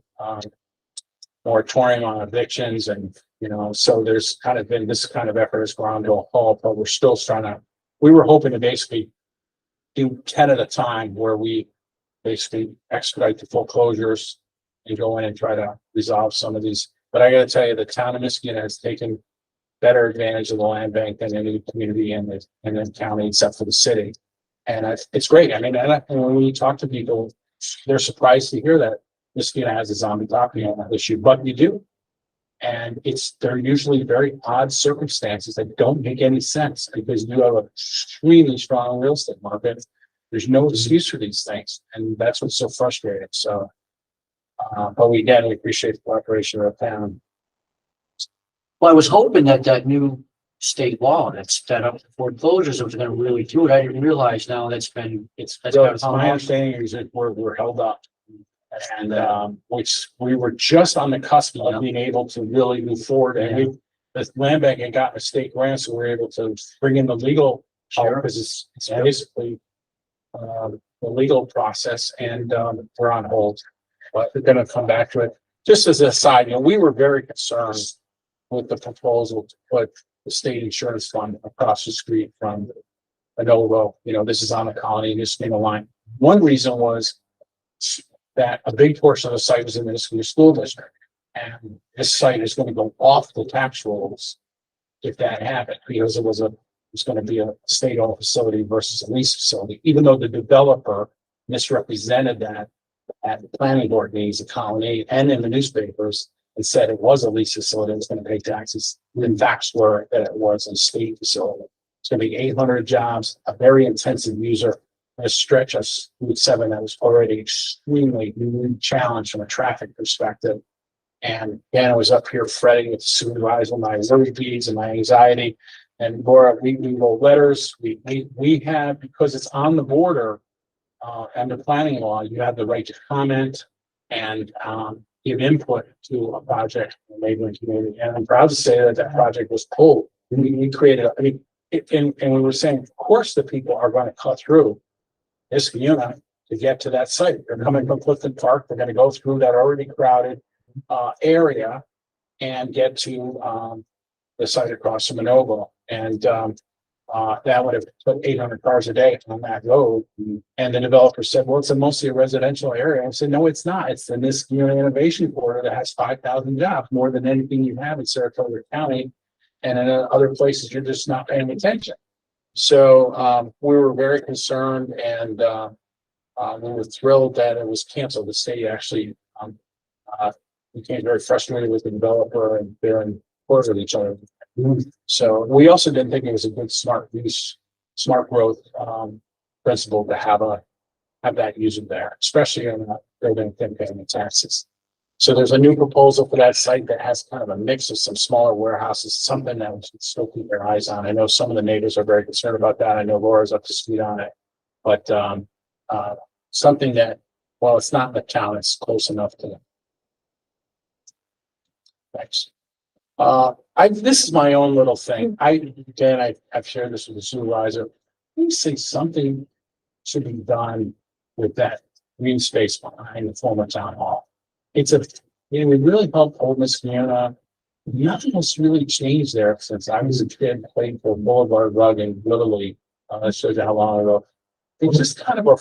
Speaker 4: moratorium on evictions and, so there's kind of been this kind of effort has ground to a halt, but we're still we were hoping to basically do 10 at a time where we basically expedite the foreclosures and go in and try to resolve some of these. But I gotta tell you, the town of Muskegon has taken better advantage of the land bank than any community in the county except for the city. And it's great. I mean, and when you talk to people, they're surprised to hear that Muskegon has a zombie property on that issue, but you do. And they're usually very odd circumstances that don't make any sense because you have a extremely strong real estate market. There's no excuse for these things. And that's what's so frustrating. So, but we appreciate the cooperation of the town.
Speaker 2: Well, I was hoping that new state law that's set up for foreclosures was gonna really do it. I didn't realize now that's
Speaker 4: So it's my understanding is that we're held up. And which we were just on the cusp of being able to really move forward. And the land bank had gotten a state grant, so we're able to bring in the legal help because it's basically the legal process, and we're on hold. But we're gonna come back to it. Just as a side, we were very concerned with the proposal to put the state insurance fund across the street from Anovo. This is on the Colony, this main line. One reason was that a big portion of the site was in the Muskegon School District. And this site is going to go off the tax rolls if that happened, because it was going to be a state-owned facility versus a lease facility, even though the developer misrepresented that at the planning board meetings, the Colony, and in the newspapers, and said it was a lease facility, it was going to pay taxes. The facts were that it was a state facility. It's going to be 800 jobs, a very intensive user. A stretch of Route 7 that was already extremely challenged from a traffic perspective. And again, I was up here fretting with the supervisor, my worries and my anxiety. And Laura, we wrote letters. We have, because it's on the border, and the planning law, you have the right to comment and give input to a project in the neighboring community. And I'm proud to say that project was pulled. We created, and we were saying, of course, the people are going to cut through this unit to get to that site. They're coming from Clifton Park. They're going to go through that already crowded area and get to the site across from Anovo. And that would have put 800 cars a day on that road. And the developer said, well, it's mostly a residential area. I said, no, it's not. It's the Muskegon Innovation Corridor that has 5,000 jobs, more than anything you have in Saratoga County. And in other places, you're just not paying attention. So we were very concerned, and we were thrilled that it was canceled. The state actually became very frustrated with the developer, and they're in court with each other. So we also didn't think it was a good smart growth principle to have that user there, especially in building paying the taxes. So there's a new proposal for that site that has kind of a mix of some smaller warehouses, something that we should still keep our eyes on. I know some of the neighbors are very concerned about that. I know Laura's up to speed on it, but something that, well, it's not in the town, it's close enough to. Thanks. This is my own little thing. I've shared this with the supervisor. We think something should be done with that green space behind the former town hall. We really helped Old Muskegon. Nothing has really changed there since I was a kid, playing for Boulevard Rug and Little League. That shows you how long ago. It's just kind of a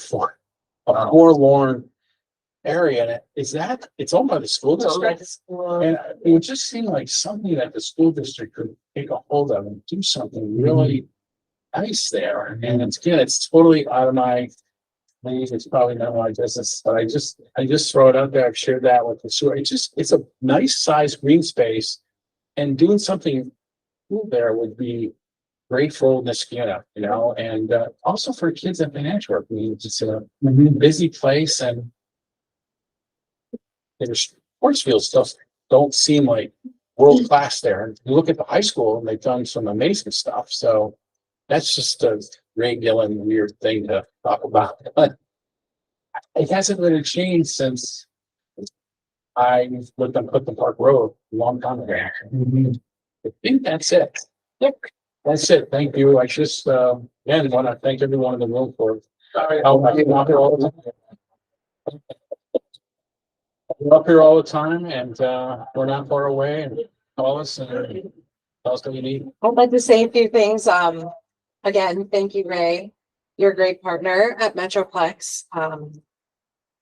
Speaker 4: forlorn area. And it's owned by the school district. And it would just seem like something that the school district could take a hold of and do something really nice there. And it's totally out of my league. It's probably none of my business, but I just throw it out there. I've shared that with the sewer. It's a nice size green space, and doing something cool there would be great for Old Muskegon, and also for kids at Van Antwerp. It's a busy place, and their sports field stuff don't seem like world class there. And you look at the high school, and they've done some amazing stuff. So that's just a Ray Gillen weird thing to talk about, but it hasn't really changed since I lived on Clifton Park Road a long time ago. I think that's it. Yep, that's it. Thank you. I just again want to thank everyone in the room for how I can all the time. We're up here all the time and, we're not far away, and call us and tell us what you need.
Speaker 5: I'd like to say a few things. Again, thank you, Ray. You're a great partner at Metroplex.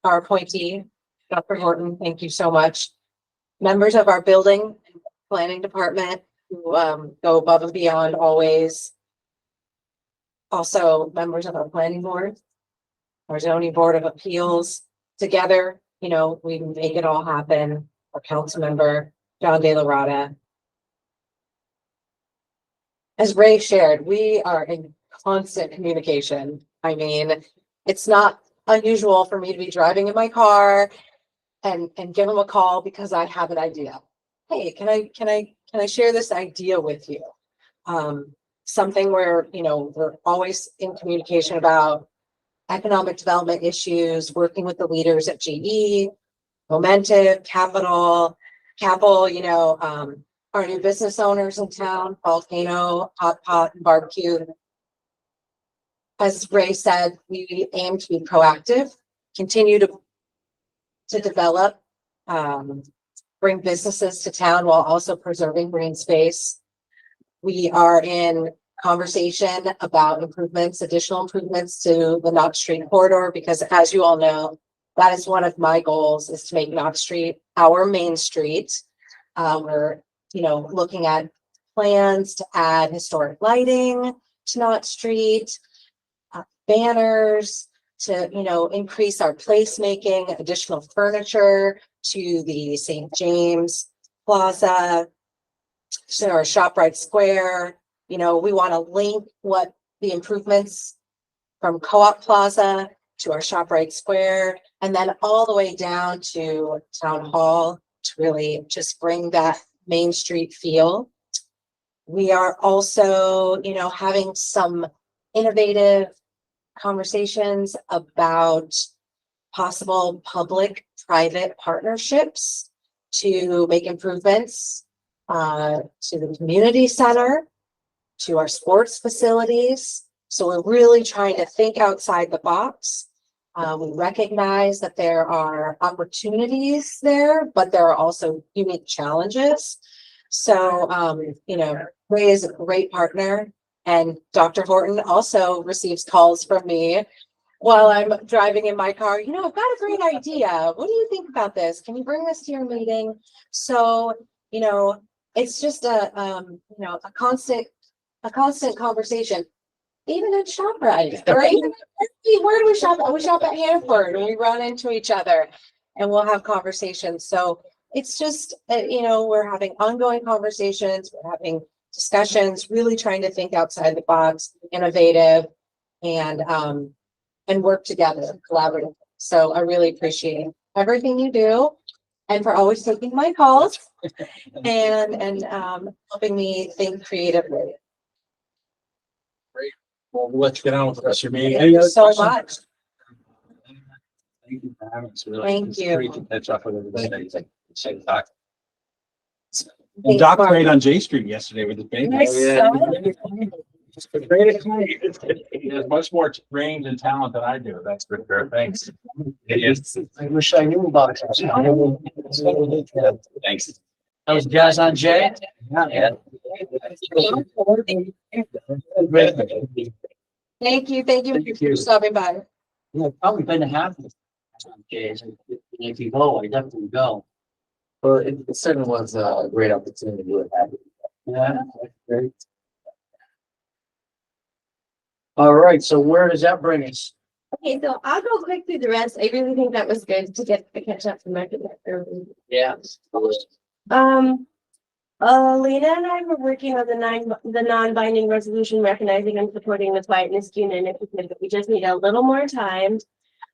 Speaker 5: Our appointee, Dr. Horton, thank you so much. Members of our building and planning department who go above and beyond always. Also, members of our planning board, our zoning board of appeals, together, you know, we make it all happen. Our council member, John De La Rada. As Ray shared, we are in constant communication. I mean, it's not unusual for me to be driving in my car and give him a call because I have an idea. Hey, can I share this idea with you? Something where, you know, we're always in communication about economic development issues, working with the leaders at GE, Momentive, Capital, you know, our new business owners in town, Volcano, Hot Pot and Barbecue. As Ray said, we aim to be proactive, continue to develop, bring businesses to town while also preserving green space. We are in conversation about improvements, additional improvements to the Knott Street corridor, because as you all know, that is one of my goals, is to make Knott Street our main street. We're, you know, looking at plans to add historic lighting to Knott Street, banners to, you know, increase our placemaking, additional furniture to the St. James Plaza, to our ShopRite Square. You know, we want to link what the improvements from Co-op Plaza to our ShopRite Square, and then all the way down to Town Hall to really just bring that Main Street feel. We are also, you know, having some innovative conversations about possible public-private partnerships to make improvements to the community center, to our sports facilities. So we're really trying to think outside the box. We recognize that there are opportunities there, but there are also unique challenges. So, you know, Ray is a great partner, and Dr. Horton also receives calls from me while I'm driving in my car. You know, I've got a great idea. What do you think about this? Can you bring this to your meeting? So, you know, it's just a, you know, a constant conversation. Even at ShopRite, or even where do we shop? We shop at Hanford, and we run into each other, and we'll have conversations. So it's just, you know, we're having ongoing conversations, we're having discussions, really trying to think outside the box, innovative, and work together, collaborative. So I really appreciate everything you do, and for always taking my calls and helping me think creatively.
Speaker 4: Well, let's get on with the rest of your meeting.
Speaker 5: Thank you so much.
Speaker 4: Thank you for having us. Really,
Speaker 5: Thank
Speaker 4: it's
Speaker 5: you.
Speaker 4: great to catch up with everybody.
Speaker 3: Check Doc.
Speaker 4: And
Speaker 5: Thanks,
Speaker 4: Doc
Speaker 5: Mark.
Speaker 4: played on J Street yesterday with his baby.
Speaker 5: Nice.
Speaker 4: He has much more range and talent than I do. That's for sure. Thanks.
Speaker 2: I wish I knew about it.
Speaker 4: Thanks.
Speaker 2: That was Jazz on Jay.
Speaker 4: Yeah.
Speaker 5: Thank you for stopping by.
Speaker 2: Yeah, I've probably been to half of Jay's. If you go, I definitely go.
Speaker 3: Well, it certainly was a great opportunity to have.
Speaker 2: Yeah, that's great. All right, so where does that bring us?
Speaker 1: Okay, so I'll go quick through the rest. I really think that was good to get the catch up from market.
Speaker 2: Yeah.
Speaker 1: Lena and I were working on the non-binding resolution recognizing and supporting the quietness Niskuna initiative, but we just need a little more time.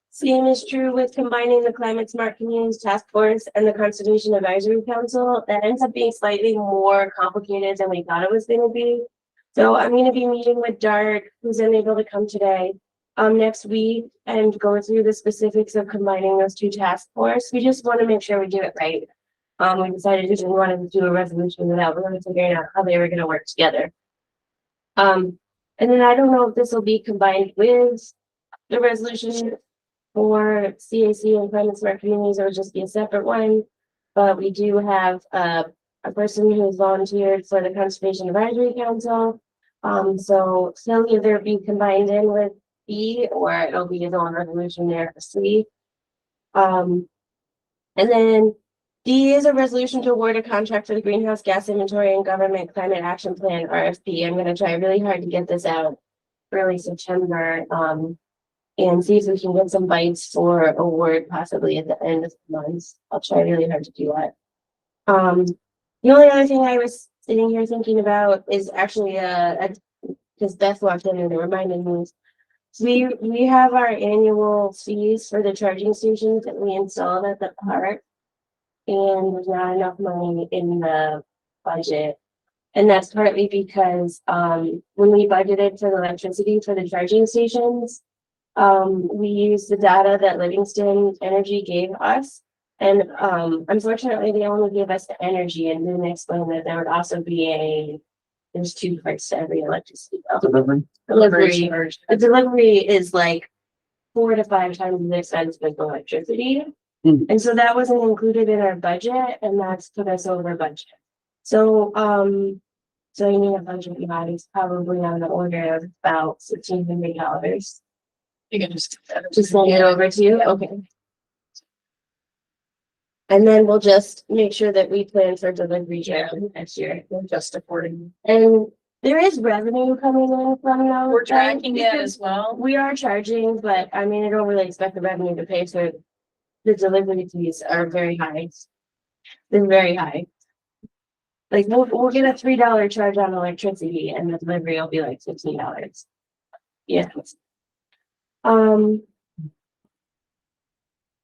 Speaker 1: Same is true with combining the Climate Smart Communities Task Force and the Conservation Advisory Council. That ends up being slightly more complicated than we thought it was going to be. So I'm going to be meeting with Dart, who's unable to come today, next week, and go through the specifics of combining those two task force. We just want to make sure we do it right. We decided we didn't want to do a resolution without really figuring out how they were going to work together. And then I don't know if this will be combined with the resolution For CAC and climate smart communities, it would just be a separate one. But we do have a person who has volunteered for the Conservation Advisory Council. So he'll either be combined in with B or it'll be his own resolution there for C. And then D is a resolution to award a contract for the Greenhouse Gas Inventory and Government Climate Action Plan, RFP. I'm gonna try really hard to get this out early September, and see if we can get some bites for award possibly at the end of the month. I'll try really hard to do that. The only other thing I was sitting here thinking about is actually, because Beth walked in and it reminded me. We have our annual fees for the charging stations that we installed at the park. And there's not enough money in the budget. And that's partly because, when we budgeted for the electricity for the charging stations, we used the data that Livingston Energy gave us. And, unfortunately, they only gave us the energy and didn't explain that there would also be there's two parts to every electricity bill. Delivery. The delivery is like 4 to 5 times the expense of electricity. And so that wasn't included in our budget, and that's put us over budget. So, so you need a budget is probably on the order of about $1,600.
Speaker 7: You can just.
Speaker 1: Send it over to you, okay. And then we'll just make sure that we plan for delivery next year.
Speaker 7: Just according.
Speaker 1: And there is revenue coming in from those.
Speaker 7: We're tracking it
Speaker 1: because
Speaker 7: as well.
Speaker 1: we are charging, but I mean, I don't really expect the revenue to pay for the delivery fees are very high. They're very high. Like we'll get a $3 charge on electricity and the delivery will be like $15. Yeah.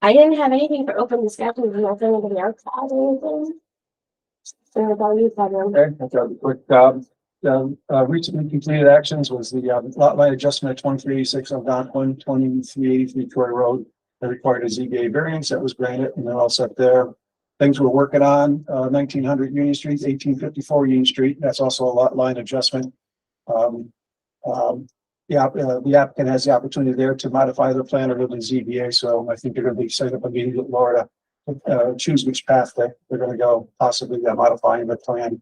Speaker 1: I didn't have anything for open discussion, unless anybody else has anything. So about you, Kevin.
Speaker 8: Okay, I've got a quick, recently completed actions was the lot line adjustment at 2386 Algonquin, 2383 Troy Road. That required a ZBA variance that was granted, and they're all set there. Things we're working on, 1900 Union Street, 1854 Union Street, that's also a lot line adjustment. The applicant has the opportunity there to modify their plan or the ZBA, so I think they're gonna be setting up a meeting with Laura to choose which path they're gonna go, possibly modifying the plan.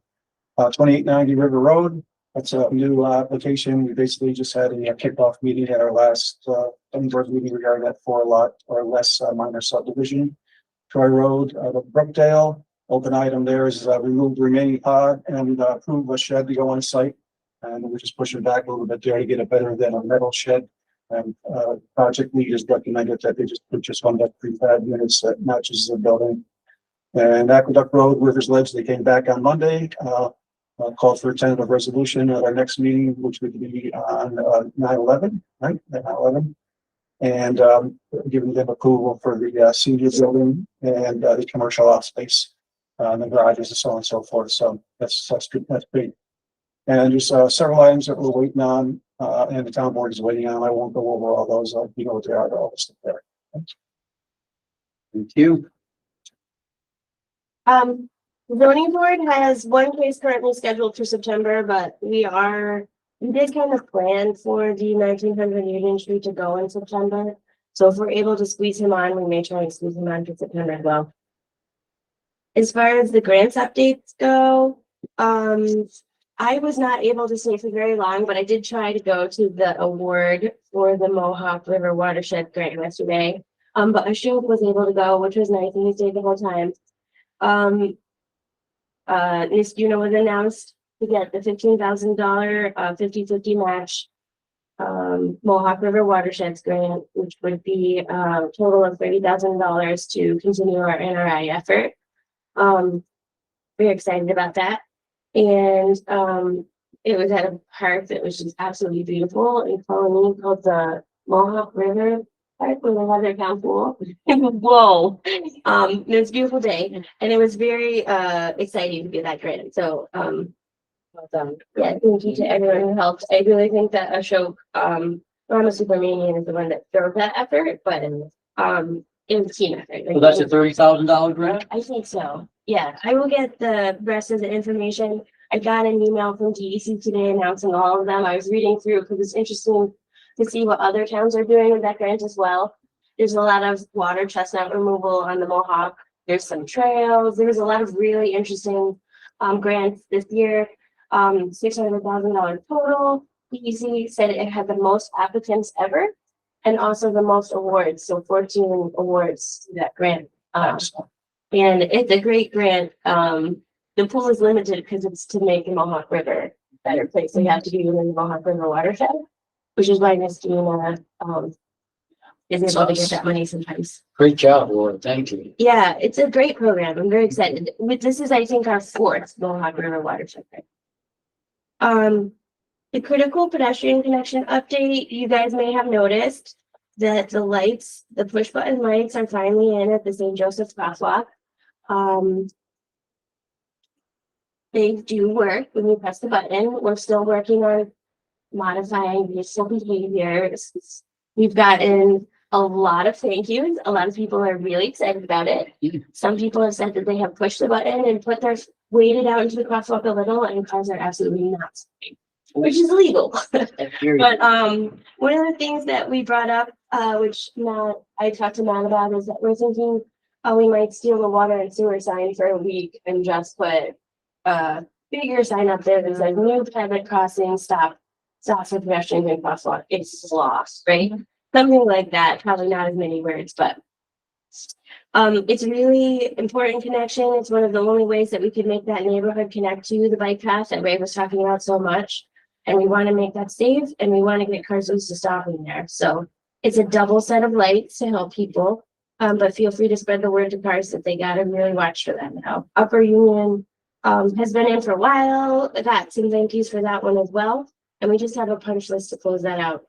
Speaker 8: 2890 River Road, that's a new application. We basically just had a kickoff meeting at our last board meeting regarding that 4 lot or less minor subdivision. Troy Road, Brookdale, open item there is remove the remaining pod and approve a shed to go on site. And we're just pushing back a little bit there to get it better than a metal shed. And project leaders recommended that they just purchase one of the prefab units that matches the building. And Aqueduct Road, Rivers Ledge, they came back on Monday, called for a tentative resolution at our next meeting, which would be on 9/11, right? 9/11. And giving them approval for the senior building and the commercial office space, the garages and so on and so forth. So that's good. That's great. And just several items that we're waiting on, and the town board is waiting on. I won't go over all those. You know what they are, they're all listed there.
Speaker 2: Thank you.
Speaker 1: The zoning board has one case currently scheduled for September, but we did kind of plan for the 1900 Union Street to go in September. So if we're able to squeeze him on, we may try and squeeze him on for September as well. As far as the grants updates go, I was not able to stay for very long, but I did try to go to the award for the Mohawk River Watershed Grant yesterday. But Ashok was able to go, which was nice, and he stayed the whole time. Niskuna was announced to get the $15,000 50/50 match Mohawk River Watersheds Grant, which would be a total of $30,000 to continue our NRI effort. Very excited about that. And it was at a park that was just absolutely beautiful in Colony called the Mohawk River Park, where they have their town pool. Whoa. It was a beautiful day, and it was very exciting to get that grant. So well done. Yeah, thank you to everyone who helped. I really think that Ashok Rama Subramanian is the one that drove that effort, but it was a team effort.
Speaker 2: So that's a $30,000 grant?
Speaker 1: I think so. Yeah, I will get the rest of the information. I got an email from DEC today announcing all of them. I was reading through because it's interesting to see what other towns are doing with that grant as well. There's a lot of water chestnut removal on the Mohawk. There's some trails. There's a lot of really interesting grants this year. $600,000 total. EDC said it had the most applicants ever and also the most awards. So 14 awards to that grant. And it's a great grant. The pool is limited because it's to make the Mohawk River a better place. So you have to be within the Mohawk River watershed, which is why Nistina is able to get that money sometimes.
Speaker 2: Great job, Laura. Thank you.
Speaker 1: Yeah, it's a great program. I'm very excited. This is, I think, our fourth Mohawk River watershed grant. The critical pedestrian connection update, you guys may have noticed that the lights, the push button lights are finally in at the St. Joseph's crosswalk. They do work when you press the button. We're still working on modifying vehicle behaviors. We've gotten a lot of thank yous. A lot of people are really excited about it. Some people have said that they have pushed the button and put their weighted out into the crosswalk a little, and cars are absolutely not stopping, which is illegal. But one of the things that we brought up, which I talked to Matt about, is that we're thinking we might steal the water and sewer sign for a week and just put a bigger sign up there that says new private crossing, stop for pedestrians and crosswalk. It's lost, right? Something like that. Probably not as many words, but it's a really important connection. It's one of the only ways that we could make that neighborhood connect to the bike path that Ray was talking about so much. And we want to make that safe, and we want to get cars used to stopping there. So it's a double set of lights to help people. But feel free to spread the word to cars that they got to really watch for that now. Upper Union has been in for a while. I got some thank yous for that one as well. And we just have a punch list to close that out.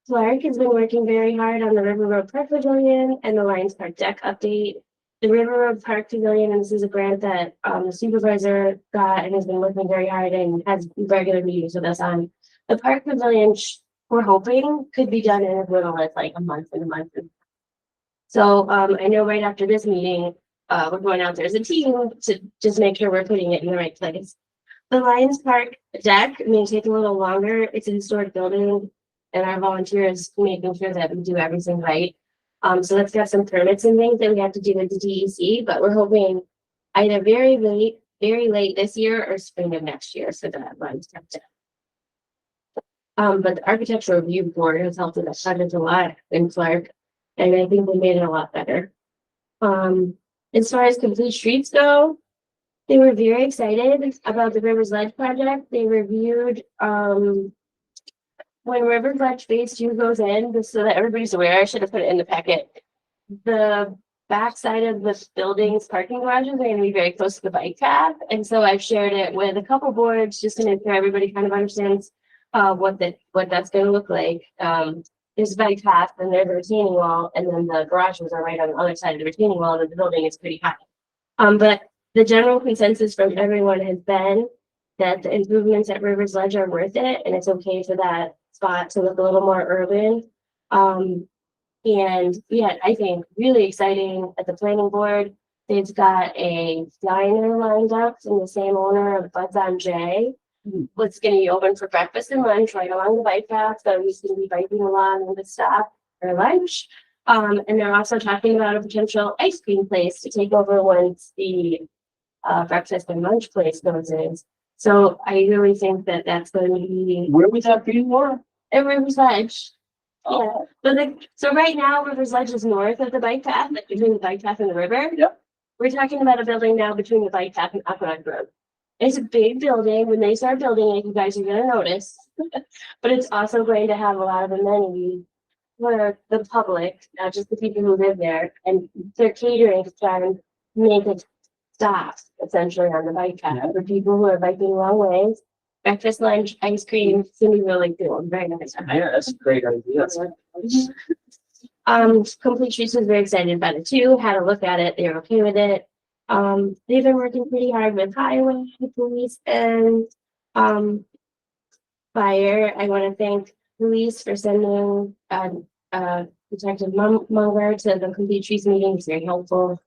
Speaker 1: Clark has been working very hard on the River Road Park Pavilion and the Lions Park deck update. The River Road Park Pavilion, and this is a grant that the supervisor got and has been working very hard and has regular meetings with us on. The Park Pavilion, we're hoping, could be done in as little as like a month and a month. So I know right after this meeting, we're going out there as a team to just make sure we're putting it in the right place. The Lions Park deck may take a little longer. It's a historic building, and our volunteers making sure that we do everything right. So that's got some permits and things that we have to do with the DEC, but we're hoping either very late this year or spring of next year for that Lions Park deck. But the Architectural Review Board has helped us a lot in Clark, and I think we made it a lot better. As far as complete streets go, they were very excited about the Rivers Ledge project. They reviewed when Rivers Ledge Phase 2 goes in, just so that everybody's aware, I should have put it in the packet. The backside of the building's parking garages are going to be very close to the bike path. And so I've shared it with a couple boards just to make sure everybody kind of understands what that's going to look like. There's a bike path, and there's a retaining wall, and then the garages are right on the other side of the retaining wall, and the building is pretty high. But the general consensus from everyone has been that the improvements at Rivers Ledge are worth it, and it's okay for that spot to look a little more urban. And yeah, I think really exciting at the planning board. They've got a diner lined up from the same owner of Bud's on J. It's going to be open for breakfast and lunch right along the bike path. So he's going to be biking along in the stop for lunch. And they're also talking about a potential ice cream place to take over once the breakfast and lunch place goes in. So I really think that that's going to be.
Speaker 2: Where was that being, Laura?
Speaker 1: At Rivers Ledge.
Speaker 2: Oh.
Speaker 1: Yeah, but so right now Rivers Ledge is north of the bike path, like between the bike path and the river.
Speaker 2: Yep.
Speaker 1: We're talking about a building now between the bike path and Aqueduct Road. It's a big building. When they start building it, you guys are gonna notice. But it's also going to have a lot of amenities for the public, not just the people who live there, and they're catering to try and make it stop essentially on the bike path for people who are biking long ways. Breakfast, lunch, ice cream, it's gonna be really cool. Very nice.
Speaker 2: Yeah, that's a great idea.
Speaker 1: Complete Streets was very excited about it too, had a look at it, they were okay with it. They've been working pretty hard with highway, police, and fire. I want to thank police for sending Detective Munger to the Complete Streets meeting. It's very helpful.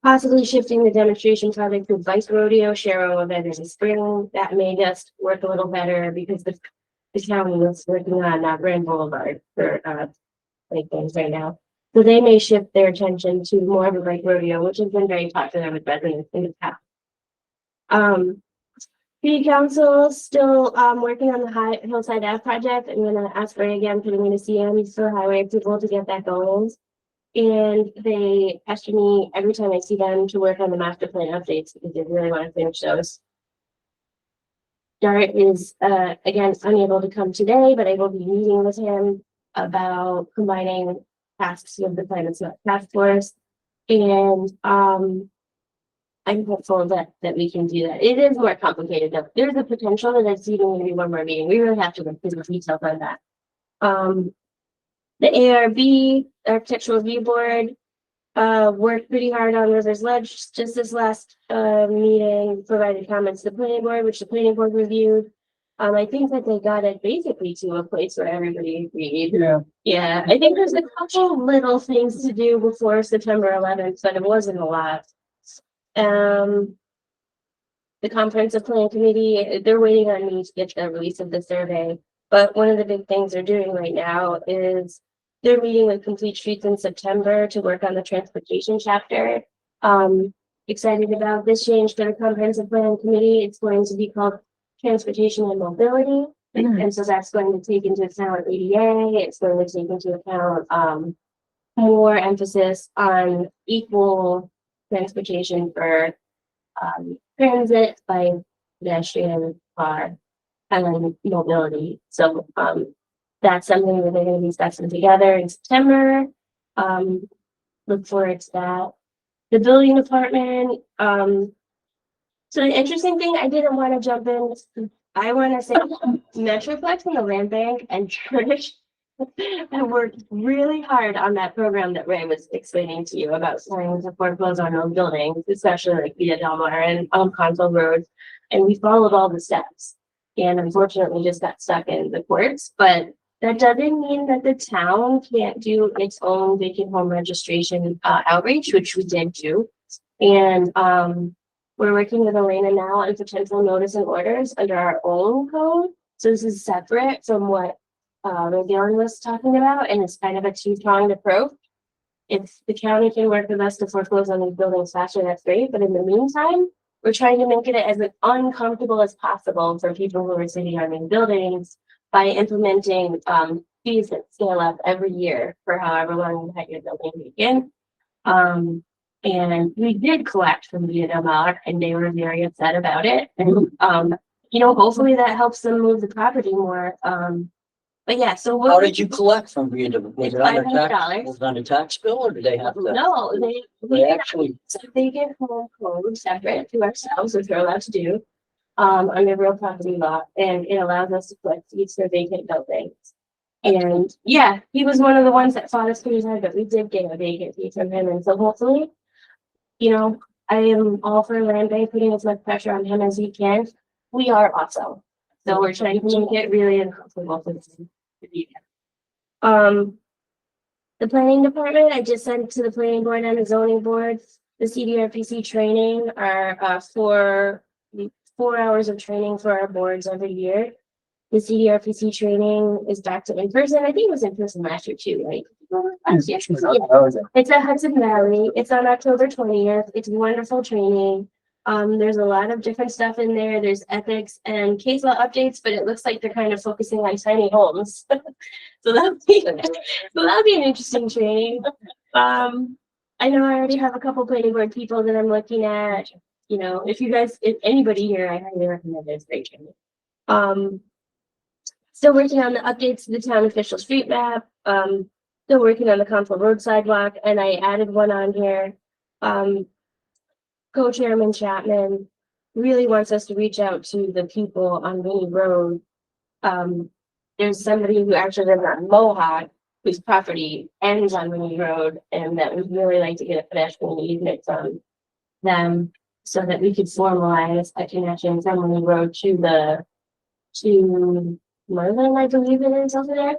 Speaker 1: Possibly shifting the demonstration project to Vice Rodeo Shero event in the spring. That may just work a little better because the the county is working on Grand Boulevard for, like things right now. So they may shift their attention to more of a bike rodeo, which has been very popular with residents in the past. City Council still, working on the Hillside Ave project. I'm gonna ask Ray again for the municipal for highway approval to get that going. And they pester me every time I see them to work on the master plan updates because they really want to finish those. Dart is, again, unable to come today, but I will be meeting with him about combining tasks with the climate smart task force. And, I'm hopeful that we can do that. It is more complicated though. There's a potential that it's even gonna be one more meeting. We really have to look through the details on that. The ARB, Architectural Review Board, worked pretty hard on Rivers Ledge just this last, meeting, provided comments to the planning board, which the planning board reviewed. I think that they got it basically to a place where everybody agreed.
Speaker 8: Yeah.
Speaker 1: Yeah, I think there's a couple little things to do before September 11th, but it wasn't a lot. The comprehensive plan committee, they're waiting on me to get the release of the survey. But one of the big things they're doing right now is they're meeting with Complete Streets in September to work on the transportation chapter. Excited about this change for the comprehensive plan committee. It's going to be called Transportation and Mobility. And so that's going to take into account ADA. It's going to take into account more emphasis on equal transportation for transit, by pedestrian, car, and then mobility. So that's something that they're going to be discussing together in September. Look forward to that. The building department. So the interesting thing, I didn't want to jump in. I want to say Metroplex and the Land Bank and Trish have worked really hard on that program that Ray was explaining to you about starting to foreclose on old buildings, especially like Via Del Mar and Console Road. And we followed all the steps and unfortunately just got stuck in the courts, but that doesn't mean that the town can't do its own vacant home registration outreach, which we did do. And we're working with Elena now on potential notice and orders under our own code. So this is separate from what Gillian was talking about, and it's kind of a two-pronged approach. If the county can work with us to foreclose on these buildings faster, that's great. But in the meantime, we're trying to make it as uncomfortable as possible for people who are sitting on these buildings by implementing fees that scale up every year for however long you had your building vacant. And we did collect from Via Del Mar, and they were very upset about it. And hopefully that helps them move the property more. But yeah, so what?
Speaker 2: How did you collect from Via Del Mar? Was it on the tax,
Speaker 1: $500.
Speaker 2: was it on a tax bill, or did they have to?
Speaker 1: No,
Speaker 2: They
Speaker 1: we
Speaker 2: actually,
Speaker 1: they get home code separate to ourselves, which we're allowed to do, under real property law, and it allows us to collect fees for vacant buildings. And yeah, he was one of the ones that fought us pretty hard, but we did get a vacant fee from him, and so hopefully, I am all for Land Bank putting as much pressure on him as we can. We are also, so we're trying to make it really uncomfortable for them. The planning department, I just sent to the planning board and the zoning board, the CDRPC training are 4 hours of training for our boards every year. The CDRPC training is back to in person. I think it was in person last year too, right? Yeah. It's at Hudson Valley. It's on October 20th. It's wonderful training. There's a lot of different stuff in there. There's ethics and case law updates, but it looks like they're kind of focusing on tiny homes. So that'll be an interesting training. I know I already have a couple planning board people that I'm looking at. If anybody here, I highly recommend it. It's great training. Still working on the updates to the town official street map. Still working on the Console Road sidewalk, and I added one on here. Co-chairman Chapman really wants us to reach out to the people on Winnie Road. There's somebody who actually lives on Mohawk whose property ends on Winnie Road, and that would really like to get a pedestrian easement from them so that we could formalize a connection from Winnie Road to Merlin, I believe it is over there.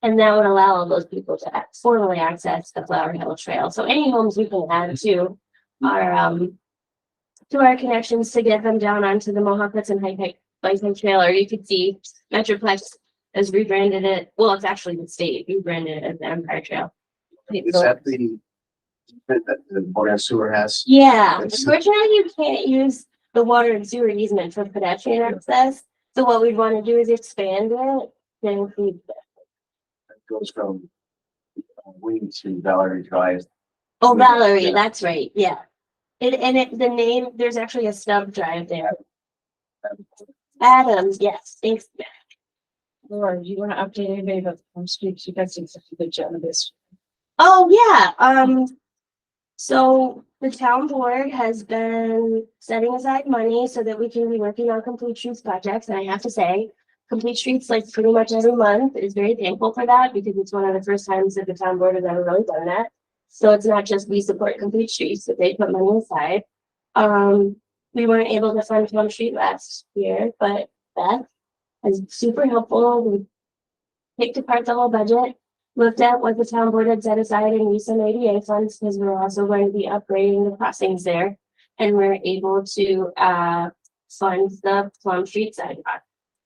Speaker 1: And that would allow all those people to formally access the Flower Hill Trail. So any homes we can add to our connections to get them down onto the Mohawk Hudson Hike Bicycle Trail, or you could see Metroplex has rebranded it. Well, it's actually the state rebranded it as the Empire Trail.
Speaker 6: Is that the that the water and sewer has?
Speaker 1: Yeah,
Speaker 6: That's-
Speaker 1: unfortunately, you can't use the water and sewer easement for pedestrian access. So what we'd want to do is expand it, then include.
Speaker 6: Goes from Wing to Valerie Drive.
Speaker 1: Oh,
Speaker 6: Yeah.
Speaker 1: Valerie, that's right, yeah. The name, there's actually a stub drive there. Adams, yes, thanks.
Speaker 7: Or do you want to update anybody about the home streets? You guys did such a good job of this.
Speaker 1: Oh, yeah, so the town board has been setting aside money so that we can be working on complete streets projects, and I have to say, Complete Streets, like pretty much every month, is very thankful for that, because it's one of the first times that the town board has ever really done that. So it's not just we support Complete Streets, but they put money aside. We weren't able to fund Plum Street last year, but Beth is super helpful. We picked apart the whole budget, looked at what the town board had set aside and used some ADA funds, because we're also going to be upgrading the crossings there. And we're able to fund the Plum Street sidewalk.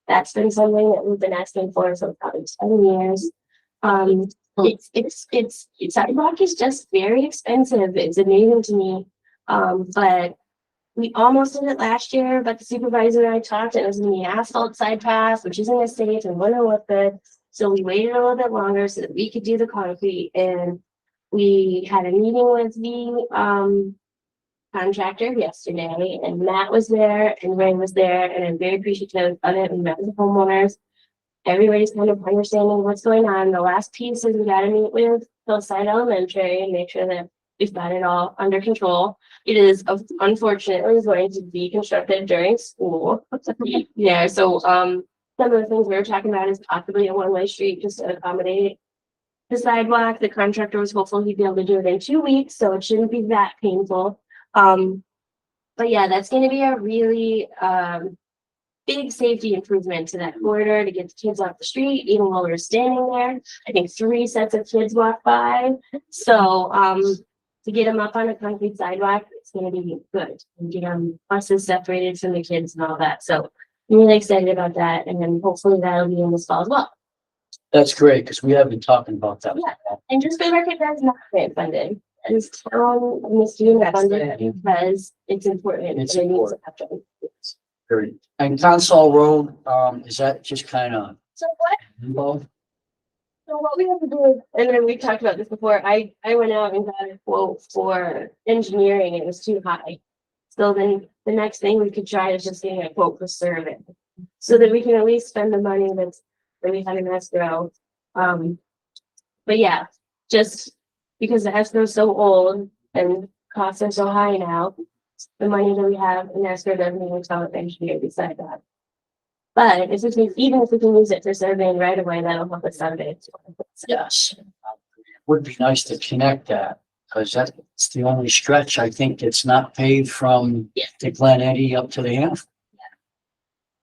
Speaker 1: That's been something that we've been asking for probably 7 years. Sidewalk is just very expensive. It's amazing to me. But we almost did it last year, but the supervisor and I talked, and it was in the asphalt side path, which isn't as safe and wouldn't look good. So we waited a little bit longer so that we could do the concrete, and we had a meeting with the contractor yesterday, and Matt was there and Ray was there, and I'm very appreciative of it. We met with the homeowners. Everybody's kind of understanding what's going on. The last piece is we gotta meet with Hillside Elementary and make sure that we've got it all under control. It is unfortunately going to be constructed during school. Yeah, so some of the things we were talking about is possibly a one-way street just to accommodate the sidewalk. The contractor was hopeful he'd be able to do it in 2 weeks, so it shouldn't be that painful. But yeah, that's gonna be a really big safety improvement to that corridor to get the kids off the street, even while we're standing there. I think 3 sets of kids walk by. So to get them up on a concrete sidewalk, it's gonna be good. And get them buses separated from the kids and all that. So I'm really excited about that. And then hopefully that'll be in this fall as well.
Speaker 2: That's great, because we have been talking about that.
Speaker 1: Yeah. And just for the record, that's not grant funded. That is town student funded because it's important.
Speaker 2: It's
Speaker 1: and it needs
Speaker 2: important.
Speaker 1: to happen.
Speaker 2: Very. And Consol Road, is that just kind of
Speaker 1: So what?
Speaker 2: involved?
Speaker 1: So what we have to do is, and then we talked about this before, I went out and got a quote for engineering, it was too high. So then the next thing we could try is just getting a quote for survey. So that we can at least spend the money that we had in escrow. But yeah, just because the escrow is so old and costs are so high now, the money that we have in escrow doesn't even tell the engineer beside that. But if we can, even if we can use it for surveying right away, that'll help us out a bit.
Speaker 2: Yes. Would be nice to connect that, because that's the only stretch I think it's not paved from
Speaker 1: Yeah.
Speaker 2: the Glen Eddy up to the Hanford.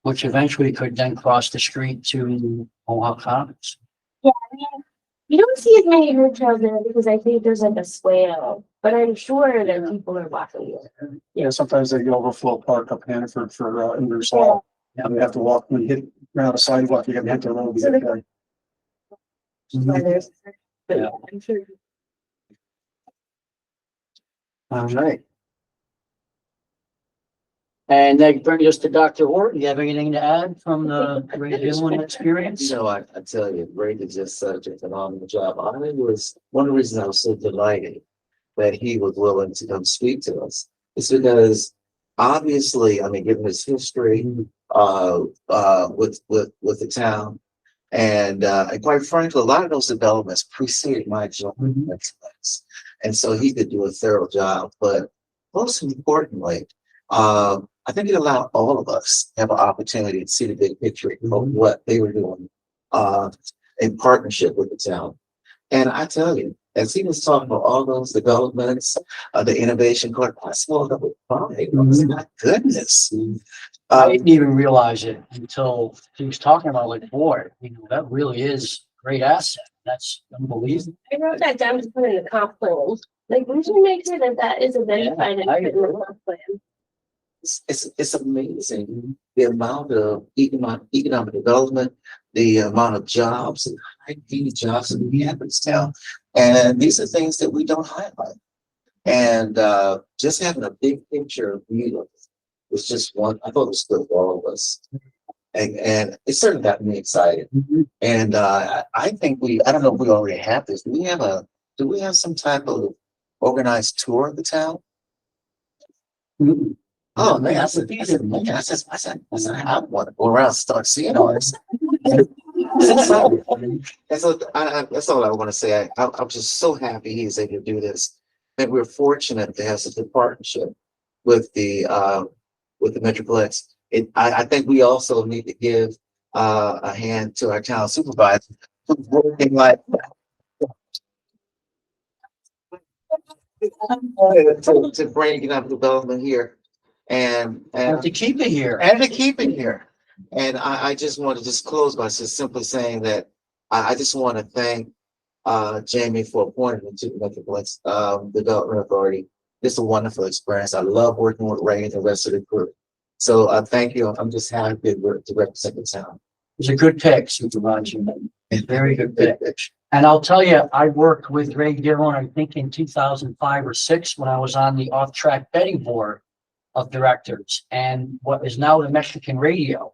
Speaker 2: Which eventually could then cross the street to Mohawk Commons.
Speaker 1: Yeah, I mean, you don't see as many road trails there because I think there's like a swale, but I'm sure that people are walking there.
Speaker 8: Yeah, sometimes they go overflow park up Hannaford for Ingersoll. And they have to walk when you hit around a sidewalk, you gotta hit the road to
Speaker 1: So
Speaker 8: get
Speaker 1: they-
Speaker 8: there.
Speaker 1: But there's- but
Speaker 2: Yeah.
Speaker 1: yeah, I'm sure.
Speaker 2: All right. And that brings us to Dr. Horton. You have anything to add from the Great Hill experience?
Speaker 3: You know, I tell you, Ray did just such a phenomenal job. I was, one of the reasons I was so delighted that he was willing to come speak to us. It's because obviously, I mean, given his history, with the town. And quite frankly, a lot of those developments preceded my job. And so he could do a thorough job, but most importantly, I think it allowed all of us to have an opportunity to see the big picture of what they were doing in partnership with the town. And I tell you, as he was talking about all those developments, the innovation court, I swallowed up with pride. My goodness.
Speaker 2: I didn't even realize it until he was talking about like, boy, that really is a great asset. That's unbelievable.
Speaker 1: I wrote that down to put in the comp plan. Like, we should make sure that that is identified and
Speaker 2: I
Speaker 1: put in the
Speaker 2: agree.
Speaker 1: comp plan.
Speaker 3: It's amazing the amount of economic development the amount of jobs and high-paid jobs that we have in this town. And these are things that we don't highlight. And just having a big picture view was just one, I thought it was good for all of us. And it certainly got me excited. And I think I don't know if we already have this. Do we have some type of organized tour of the town? Oh man, I said, I want to go around and start seeing all this. And so that's all I want to say. I'm just so happy he's able to do this. And we're fortunate to have such a partnership with the Metroplex. I think we also need to give a hand to our town supervisor who's working like to bring economic development here and
Speaker 2: To keep it here.
Speaker 3: and to keep it here. And I just want to just close by just simply saying that I just want to thank Jamie for appointing me to the Metroplex Development Authority. It's a wonderful experience. I love working with Ray and the rest of the group. So thank you. I'm just happy to represent the town.
Speaker 2: It was a good pick, Supervisor. Very good pick. And I'll tell you, I worked with Ray Dillon, I think in 2005 or 6, when I was on the off-track betting board of directors and what is now the Mexican Radio.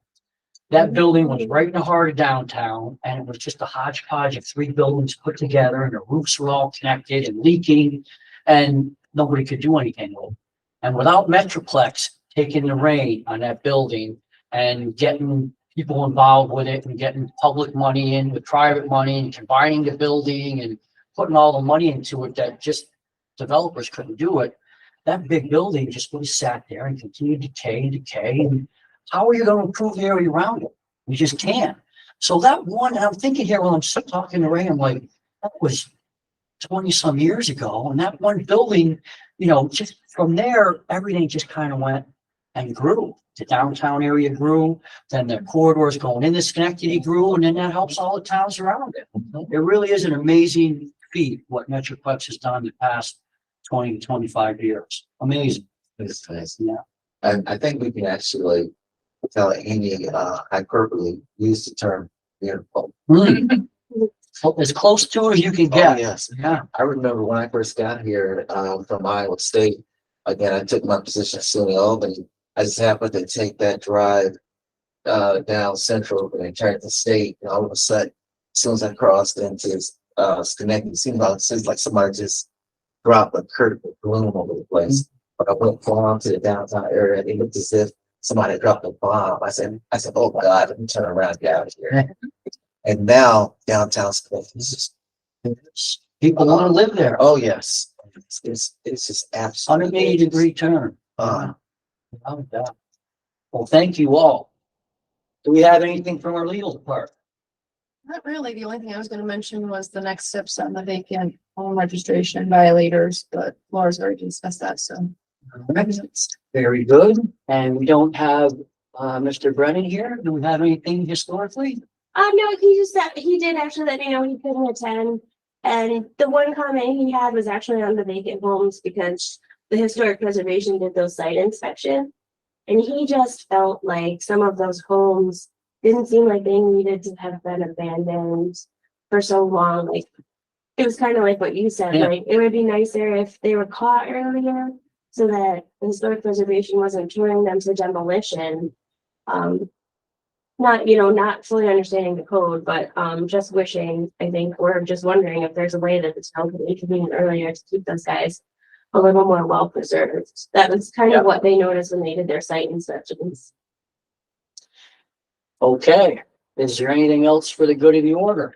Speaker 2: That building was right in the heart of downtown, and it was just a hodgepodge of 3 buildings put together, and the roofs were all connected and leaking, and nobody could do anything with it. And without Metroplex taking the reign on that building and getting people involved with it and getting public money in with private money and combining the building and putting all the money into it that just developers couldn't do it, that big building just would have sat there and continued to decay. And how are you going to improve the area around it? You just can't. So that one, and I'm thinking here while I'm still talking to Ray, I'm like, that was 20 some years ago. And that one building, just from there, everything just kind of went and grew. The downtown area grew, then the corridors going into Schenectady grew, and then that helps all the towns around it. It really is an amazing feat what Metroplex has done the past 20 to 25 years. Amazing.
Speaker 3: It's nice.
Speaker 2: Yeah.
Speaker 3: And I think we can actually tell Amy hyperbole use the term beautiful.
Speaker 2: As close to it as you can
Speaker 3: Oh,
Speaker 2: get.
Speaker 3: yes.
Speaker 2: Yeah.
Speaker 3: I remember when I first got here from Iowa State, again, I took my position at SUNY Albany. I just happened to take that drive down Central and turn to State, and all of a sudden, as soon as I crossed into Schenectady, it seemed like somebody just dropped a curtain of gloom over the place. But I went far to the downtown area, and it looked as if somebody dropped a bomb. I said, oh my God, let me turn around and get out of here. And now downtown Schenectady is just
Speaker 2: People want to live there.
Speaker 3: oh yes. It's just absolutely
Speaker 2: 180-degree turn.
Speaker 3: Uh,
Speaker 2: Without a doubt. Well, thank you all. Do we have anything from our legal department?
Speaker 7: Not really. The only thing I was gonna mention was the next steps on the vacant home registration violators, but Laura's already discussed that, so.
Speaker 2: Very good. And we don't have Mr. Brennan here. Do we have anything historically?
Speaker 1: No, he just said, he did actually let me know he couldn't attend. And the one comment he had was actually on the vacant homes because the historic preservation did those site inspection. And he just felt like some of those homes didn't seem like they needed to have been abandoned for so long. Like, it was kind of like what you said,
Speaker 2: Yeah.
Speaker 1: like, it would be nicer if they were caught earlier so that the historic preservation wasn't touring them to demolition. Not fully understanding the code, but just wishing, I think, or just wondering if there's a way that the town could intervene earlier to keep those guys a little more well preserved. That was kind of what they noticed when they did their site inspections.
Speaker 2: Okay. Is there anything else for the good of the order?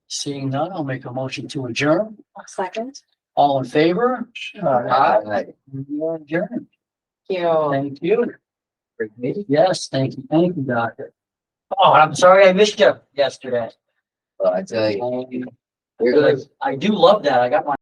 Speaker 2: Seeing none, I'll make a motion to adjourn.
Speaker 5: Second.
Speaker 2: All in favor?
Speaker 3: Aye.
Speaker 2: We are adjourned.
Speaker 5: You.
Speaker 2: Thank you. Yes, thank you. Thank you, Doctor. Oh, I'm sorry I missed you yesterday.
Speaker 3: I tell you,
Speaker 2: I do love that. I got my